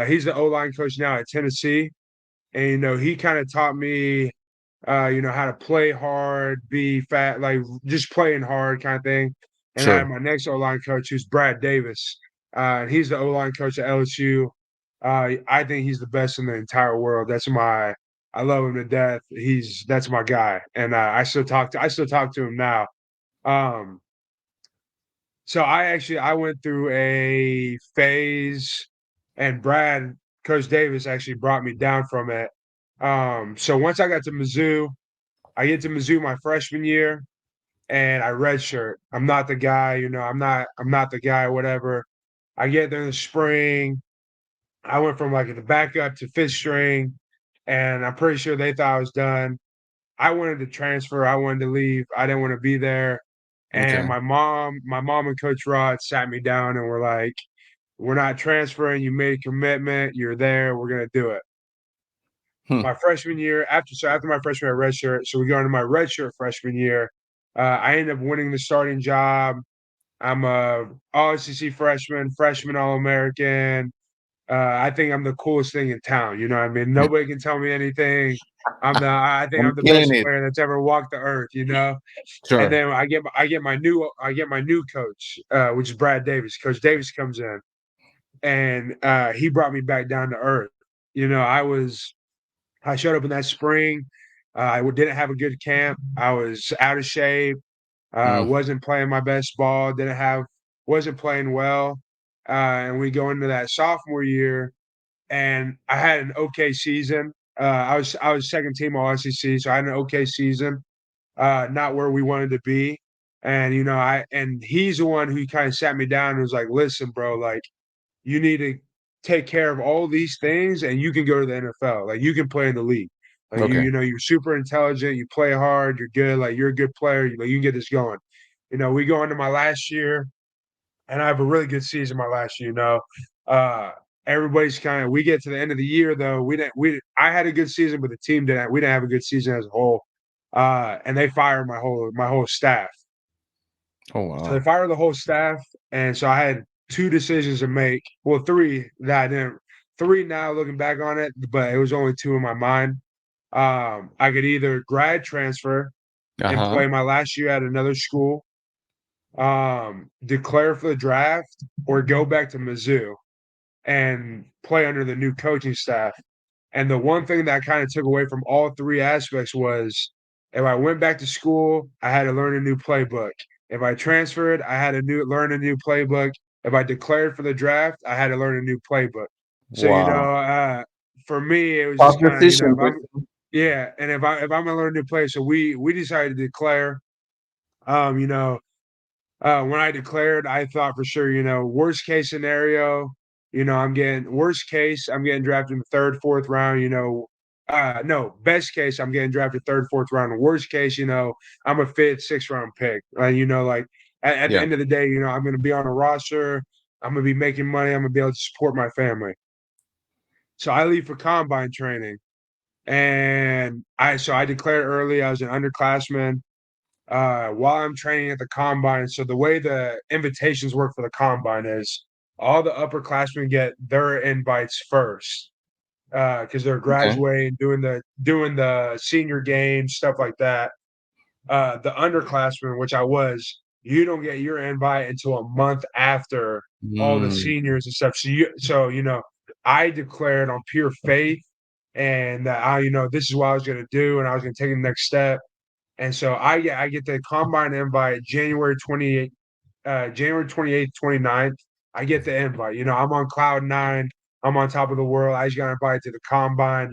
he's the O line coach now at Tennessee, and he kind of taught me, how to play hard, be fat, like just playing hard kind of thing. And I had sure. my next O line coach, who's Brad Davis, and he's the O line coach at LSU. I think he's the best in the entire world. I love him to death. That's my guy, and I still talk to him now. Um, so I went through a phase, and Coach Davis actually brought me down from it. So once I got to Mizzou, I get to Mizzou my freshman year, and I redshirt. I'm not the guy, I'm not the guy, whatever. I get there in the spring. I went from like the backup to fifth string, and I'm pretty sure they thought I was done. I wanted to transfer. I wanted to leave. I didn't want to be there. And Okay. my mom and Coach Rod sat me down and were like, "We're not transferring. You made a commitment. You're there. We're gonna do it." Hmm. My freshman year, after my freshman year, redshirt. So we go into my redshirt freshman year. I ended up winning the starting job. I'm a All SEC freshman All American. I think I'm the coolest thing in town. You know what I mean? Nobody can tell me anything. I think I'm I'm the killing best it. player that's ever walked the earth, you know? And Sure. then I get my new coach, which is Brad Davis. Coach Davis comes in, and he brought me back down to earth. You know, I showed up in that spring. I didn't have a good camp. I was out of shape. Mm. Wasn't playing my best ball. Wasn't playing well. And we go into that sophomore year, and I had an okay season. I was second team All SEC, so I had an okay season. Not where we wanted to be, and he's the one who kind of sat me down and was like, "Listen, bro, like you need to take care of all these things, and you can go to the NFL. Like you can play in the league. Like Okay. you're super intelligent. You play hard. You're good. Like you're a good player. Like you can get this going." We go into my last year, and I have a really good season my last year. Uh, everybody's we get to the end of the year though. I had a good season, but the team didn't. We didn't have a good season as a whole. And they fired my whole staff. Oh So they wow. fired the whole staff, and so I had two decisions to make. Well, three that I didn't. Three now looking back on it, but it was only two in my mind. I could either grad transfer Uh and huh. play my last year at another school, declare for the draft, or go back to Mizzou and play under the new coaching staff. And the one thing that I kind of took away from all three aspects was if I went back to school, I had to learn a new playbook. If I transferred, I had to learn a new playbook. If I declared for the draft, I had to learn a new playbook. So, Wow. for me, it was Tough just kind of, decision, if but I'm yeah, and if I'm gonna learn a new play, so we decided to declare. Um, you know, when I declared, I thought for sure, worst case scenario, I'm getting drafted in the third, fourth round, no, best case, I'm getting drafted third, fourth round. Worst case, I'm a fifth, sixth round pick. At the yeah. end of the day, I'm going to be on a roster. I'm going to be making money. I'm going to be able to support my family. So I leave for combine training. And I declared early. I was an underclassman while I'm training at the combine. So the way the invitations work for the combine is all the upperclassmen get their invites first because they're Okay. graduating, doing the senior game stuff like that. The underclassmen, which I was, you don't get your invite until a month after all the Mm. seniors and stuff. I declared on pure faith and that this is what I was going to do and I was going to take the next step. And so I get the combine invite January 28th, 29th. I get the invite. I'm on cloud nine. I'm on top of the world. I just got invited to the combine.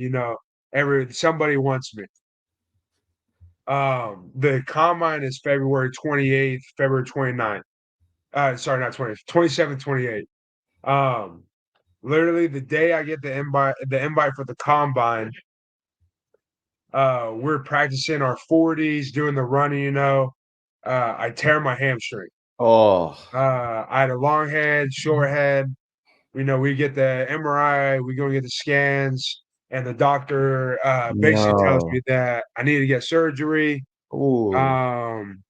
Somebody wants me. The combine is February 28th, February 29th. Sorry, not 20, 27, 28. Um, Literally the day I get the invite for the combine, we're practicing our 40s, doing the running, I tear my hamstring. Oh, I had a long head, short head. We get the MRI, we go and get the scans, and the doctor basically tells no. me that I need to get surgery. Oh, Um,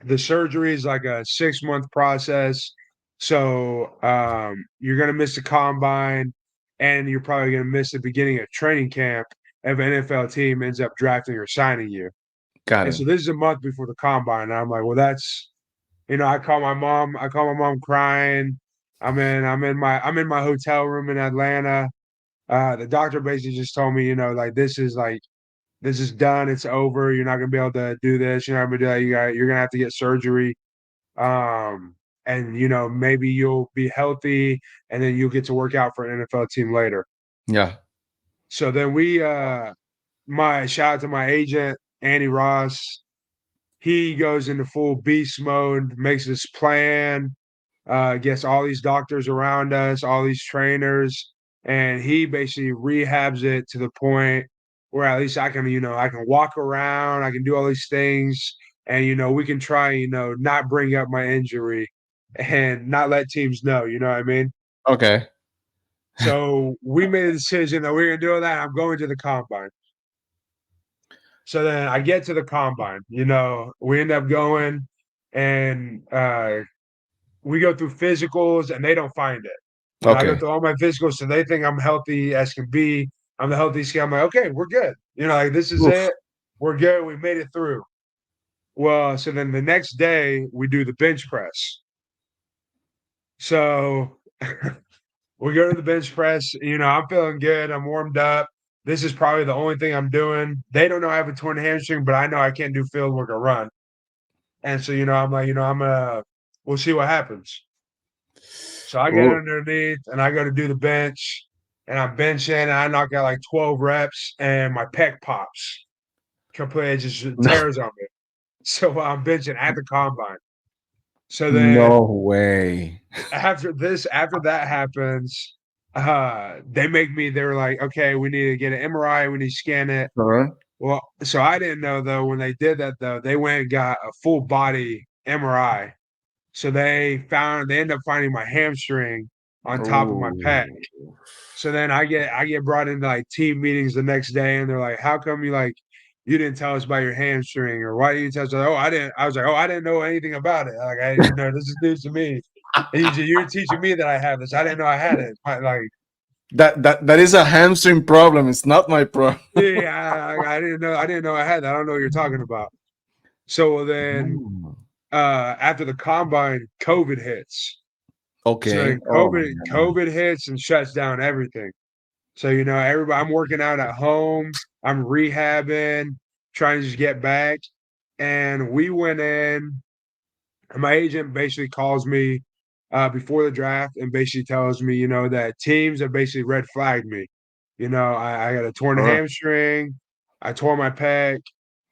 the surgery is like a 6-month process. So you're gonna miss the combine and you're probably gonna miss the beginning of training camp if an NFL team ends up drafting or signing you. got And it. so this is a month before the combine. And I'm like, well, that's I call my mom crying. I'm in my hotel room in Atlanta. The doctor basically just told me, like this is done, it's over. You're not gonna be able to do this. You're not gonna do that. You're gonna have to get surgery. And maybe you'll be healthy and then you'll get to work out for an NFL team later. Yeah. So then my shout out to my agent, Andy Ross. He goes into full beast mode, makes this plan, gets all these doctors around us, all these trainers, and he basically rehabs it to the point where at least I can walk around, I can do all these things, and we can try, not bring up my injury and not let teams know, you know what I mean? Okay. So we made a decision that we're gonna do that. I'm going to the combine. So then I get to the combine, we end up going and we go through physicals and they don't find it. I go Okay. through all my physicals, so they think I'm healthy as can be. I'm the healthiest guy. I'm like, okay, we're good. Like this is Oof. it. We're good. We made it through. Well, so then the next day we do the bench press. So we go to the bench press. I'm feeling good. I'm warmed up. This is probably the only thing I'm doing. They don't know I have a torn hamstring, but I know I can't do field work or run. And so, I'm like, we'll see what happens. So I get Ooh. underneath and I go to do the bench and I'm benching and I knock out like 12 reps and my pec pops. Completely just No, tears on me. So I'm benching at the combine. So no then way. after that happens, they're like, okay, we need to get an MRI, we need to scan it. Huh? Well, so I didn't know though, when they did that though, they went and got a full body MRI. So they end up finding my hamstring on top of my pec. Oh. So then I get brought into like team meetings the next day, and they're like, "How come you didn't tell us about your hamstring, or why didn't you tell us?" Oh, I didn't. I was like, "Oh, I didn't know anything about it. Like, this is news to me. And you're teaching me that I have this. I didn't know I had it. Like, That is a hamstring problem. It's not my problem. yeah, I didn't know. I didn't know I had that. I don't know what you're talking about." So then, Oh. after the combine, COVID hits. So Okay. then Oh my God. COVID hits and shuts down everything. So, everybody, I'm working out at home, I'm rehabbing, trying to just get back. And we went in, and my agent basically calls me before the draft and basically tells me, that teams have basically red flagged me. I got a torn Sure. hamstring, I tore my pec.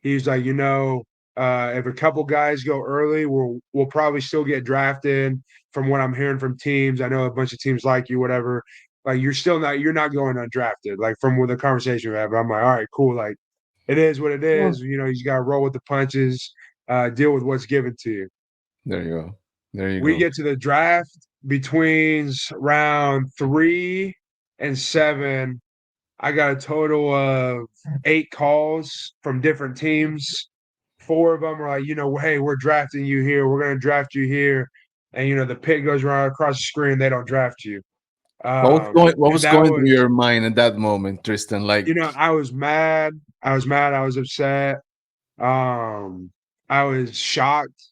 He's like, if a couple guys go early, we'll probably still get drafted. From what I'm hearing from teams, I know a bunch of teams like you, whatever. Like you're not going undrafted. Like from the conversation we have, I'm like, all right, cool. Like it is what it is. You just gotta roll with the punches, deal with what's given to you. There you go. There you We go. get to the draft between round 3 and 7. I got a total of 8 calls from different teams. 4 of them are like, hey, we're drafting you here. We're going to draft you here. And, the pick goes right across the screen. They don't draft you. What And was that going through was, your mind at that moment, Tristan? Like, I was mad. I was mad. I was upset. Um, I was shocked.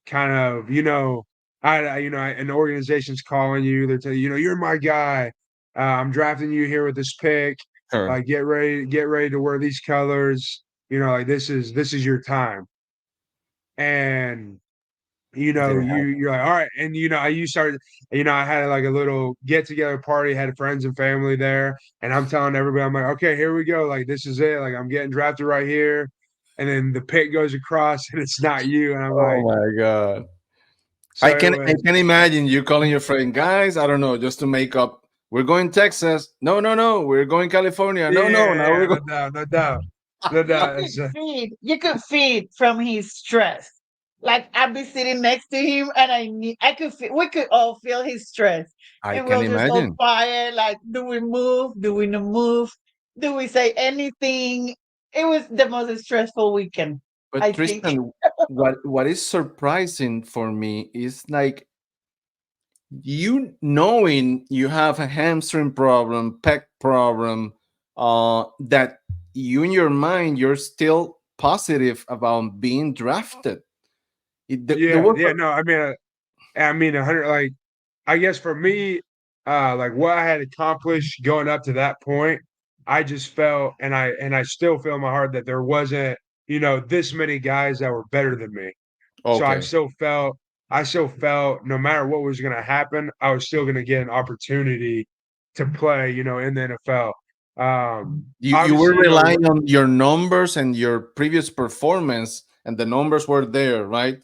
Kind of, an organization's calling you. They're telling you, you're my guy. I'm drafting you here with this pick. her. Like, get ready to wear these colors. Like this is your time. And Yeah. you're like, all right. And you started, I had like a little get together party, had friends and family there, and I'm telling everybody, I'm like, okay, here we go. Like this is it. Like I'm getting drafted right here. And then the pick goes across and it's not you. And I'm Oh like, my God. So it I was can imagine you calling your friend, guys. I don't know, just to make up. We're going Texas. No, no, no. We're going California. No, no. Now yeah, we're no going. doubt, no doubt, no You doubt. could feed. You could feed from his stress. Like I'd be sitting next to him, and I could feel. We could all feel his stress, I and can we'll just all imagine. quiet. Like, do we move? Do we not move? Do we say anything? It was the most stressful weekend, But I think. Tristan, what is surprising for me is like you knowing you have a hamstring problem, pec problem, that you in your mind you're still positive about being drafted. The Yeah, word, yeah. No, I mean, 100. Like, I guess for me, like what I had accomplished going up to that point, I just felt, and I still feel in my heart that there wasn't, this many guys that were better than me. So okay. I still felt no matter what was going to happen, I was still going to get an opportunity to play, in the NFL. You were Obviously, relying on your numbers and your previous performance, and the numbers were there, right?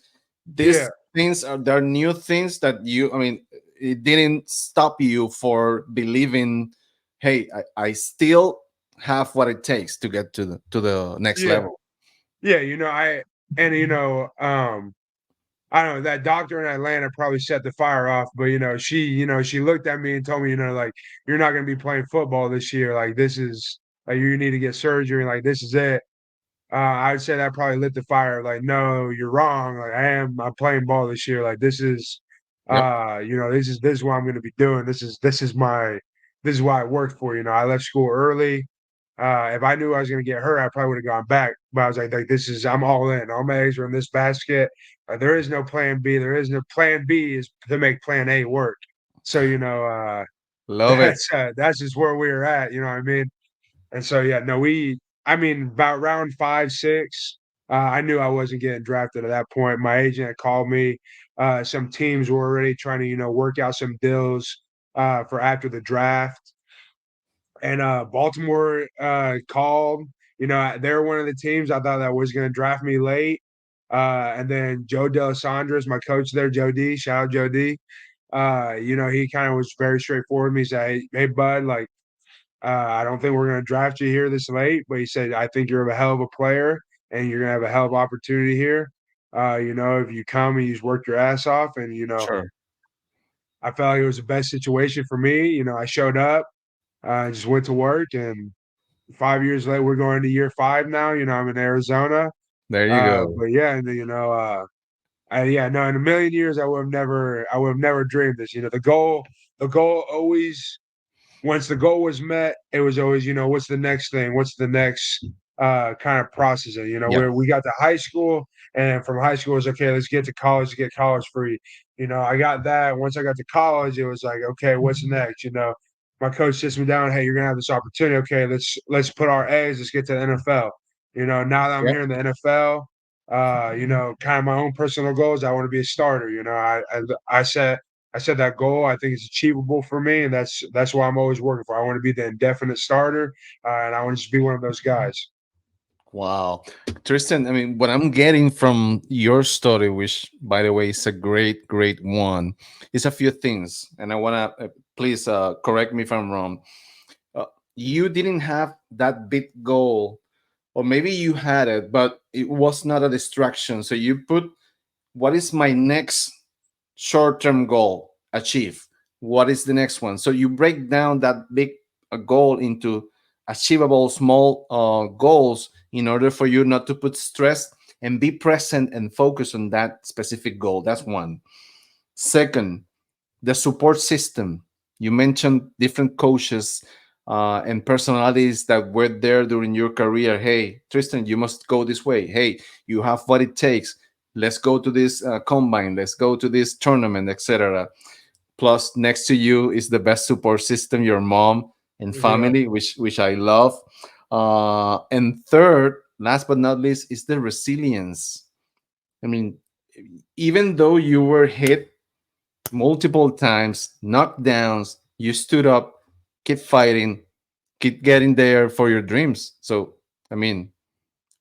yeah, These things are there are new things that you. I mean, it didn't stop you for believing. Hey, I still have what it takes to get to the next yeah, level. yeah. And I don't know, that doctor in Atlanta probably set the fire off, but she looked at me and told me, like, you're not going to be playing football this year. Like, this is like, you need to get surgery. Like, this is it. I'd say that probably lit the fire. Like, no, you're wrong. Like, I'm playing ball this year. Like, Yep. this is what I'm going to be doing. This is why I worked for. I left school early. If I knew I was going to get hurt, I probably would have gone back. But I was like, I'm all in. All my eggs are in this basket. There is no plan B. There is no plan B is to make plan A work. So, Love it. that's just where we were at. You know what I mean? And so, yeah, no, I mean, about round 5, 6, I knew I wasn't getting drafted at that point. My agent had called me. Some teams were already trying to, work out some deals for after the draft. And Baltimore called. They're one of the teams I thought that was going to draft me late. And then Joe Delisandro my coach there, Joe D. Shout out Joe D. He kind of was very straightforward with me. He said, hey, bud, like, I don't think we're going to draft you here this late, but he said, I think you're a hell of a player and you're going to have a hell of opportunity here. If you come and you just work your ass off, and, Sure. I felt like it was the best situation for me. I showed up, just went to work, and 5 years later, we're going to year 5 now. I'm in Arizona. There you go. But yeah, and yeah, no, in a million years, I would have never dreamed this. The goal always once the goal was met, it was always, what's the next thing? What's the next kind of process? And, Yeah. where we got to high school, and from high school, it was okay, let's get to college to get college free. I got that. Once I got to college, it was like, okay, what's next? My coach sits me down, hey, you're gonna have this opportunity. Okay, let's put our eggs, let's get to the NFL. Now that I'm Yeah. here in the NFL, kind of my own personal goals, I want to be a starter. I set that goal. I think it's achievable for me, and that's what I'm always working for. I want to be the indefinite starter, and I want to just be one of those guys. Wow. Tristan, I mean, what I'm getting from your story, which by the way is a great, great one, is a few things. And I want to please correct me if I'm wrong. Uh, you didn't have that big goal, or maybe you had it, but it was not a distraction. So you put, what is my next short-term goal? Achieve. What is the next one? So you break down that big goal into achievable small goals in order for you not to put stress and be present and focus on that specific goal. That's one. Second, the support system. You mentioned different coaches and personalities that were there during your career. Hey, Tristan, you must go this way. Hey, you have what it takes. Let's go to this combine. Let's go to this tournament, etc. Plus, next to you is the best support system, your mom and Yeah, family, which I love. And third, last but not least, is the resilience. I mean, even though you were hit multiple times, knockdowns, you stood up, keep fighting, keep getting there for your dreams. So, I mean,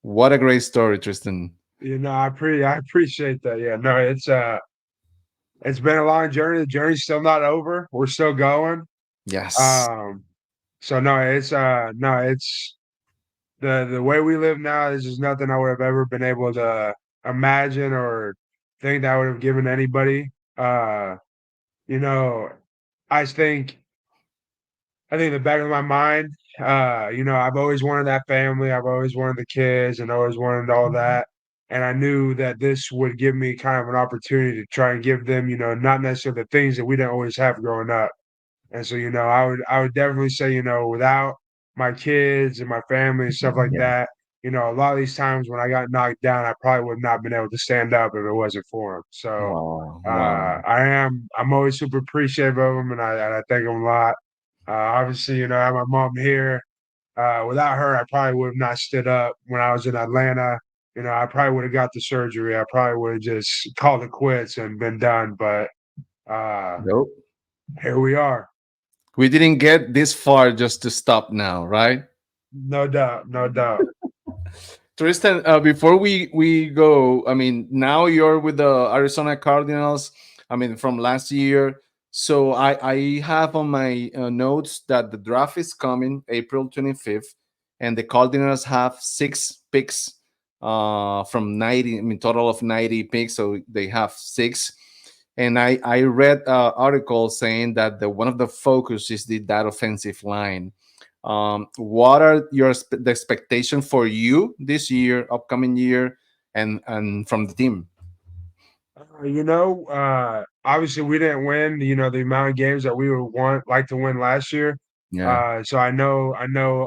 what a great story, Tristan. I appreciate that. Yeah, no, it's It's been a long journey. The journey's still not over. We're still going. Yes. Um, so no, it's the way we live now. There's just nothing I would have ever been able to imagine or think that I would have given anybody. You know, I think I think in the back of my mind, I've always wanted that family. I've always wanted the kids and always wanted all that. And I knew that this would give me kind of an opportunity to try and give them, not necessarily the things that we didn't always have growing up. And so, I would definitely say, without my kids and my family and stuff like Yeah. that, a lot of these times when I got knocked down, I probably would not been able to stand up if it wasn't for them. So Wow. Wow. I'm always super appreciative of them, and I thank them a lot. Obviously, I have my mom here. Without her, I probably would have not stood up when I was in Atlanta. I probably would have got the surgery. I probably would have just called it quits and been done. But uh, Nope. here we are. We didn't get this far just to stop now, right? No doubt. No doubt. Tristan, before we go, I mean, now you're with the Arizona Cardinals. I mean, from last year. So I have on my notes that the draft is coming April 25th, and the Cardinals have 6 picks from 90. I mean, total of 90 picks. So they have six. And I read article saying that the one of the focus is that offensive line. What are the expectation for you this year, upcoming year, and from the team? Obviously we didn't win, the amount of games that we would like to win last year. Yeah, So I know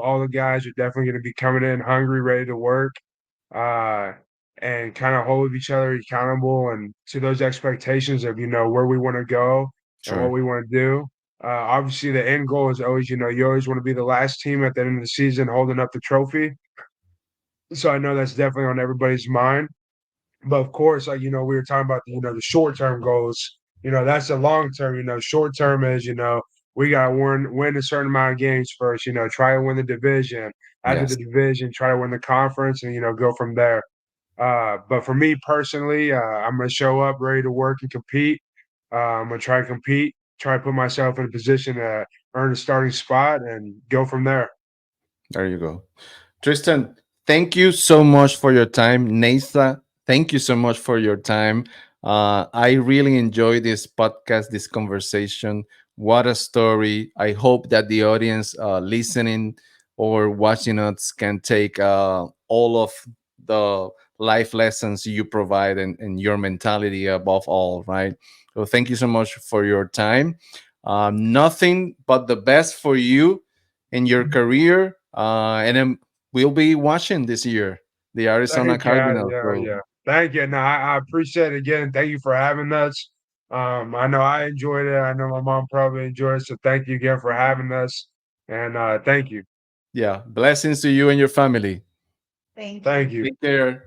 all the guys are definitely going to be coming in hungry, ready to work, uh, and kind of hold each other accountable and to those expectations of, where we want to go and what sure. we want to do. Obviously the end goal is always, you always want to be the last team at the end of the season holding up the trophy. So I know that's definitely on everybody's mind. But of course, like we were talking about the short term goals. That's the long term. Short term is we got to win a certain amount of games first. Try to win the division. After the Yes. division, try to win the conference, and go from there. But for me personally, I'm gonna show up ready to work and compete. I'm gonna try to compete, try to put myself in a position to earn a starting spot, and go from there. There you go. Tristan, thank you so much for your time. Natha, thank you so much for your time. I really enjoy this podcast, this conversation. What a story. I hope that the audience listening or watching us can take all of the life lessons you provide and your mentality above all, right? So, thank you so much for your time. Nothing but the best for you in your career. And then we'll be watching this year the Arizona Thank you. Cardinals. Yeah, So yeah. Thank you. No, I appreciate it again. Thank you for having us. I know I enjoyed it. I know my mom probably enjoyed it. So thank you again for having us. And thank you. yeah, blessings to you and your family. Thank Thank you. you. Take care.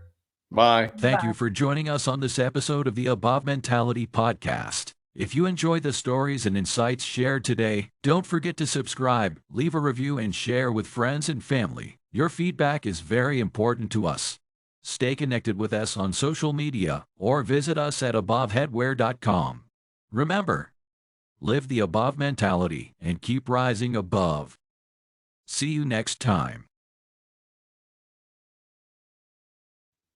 Bye. Thank you Bye. for joining us on this episode of the Above Mentality Podcast. If you enjoyed the stories and insights shared today, don't forget to subscribe, leave a review, and share with friends and family. Your feedback is very important to us. Stay connected with us on social media or visit us at aboveheadwear.com. Remember, live the above mentality and keep rising above. See you next time.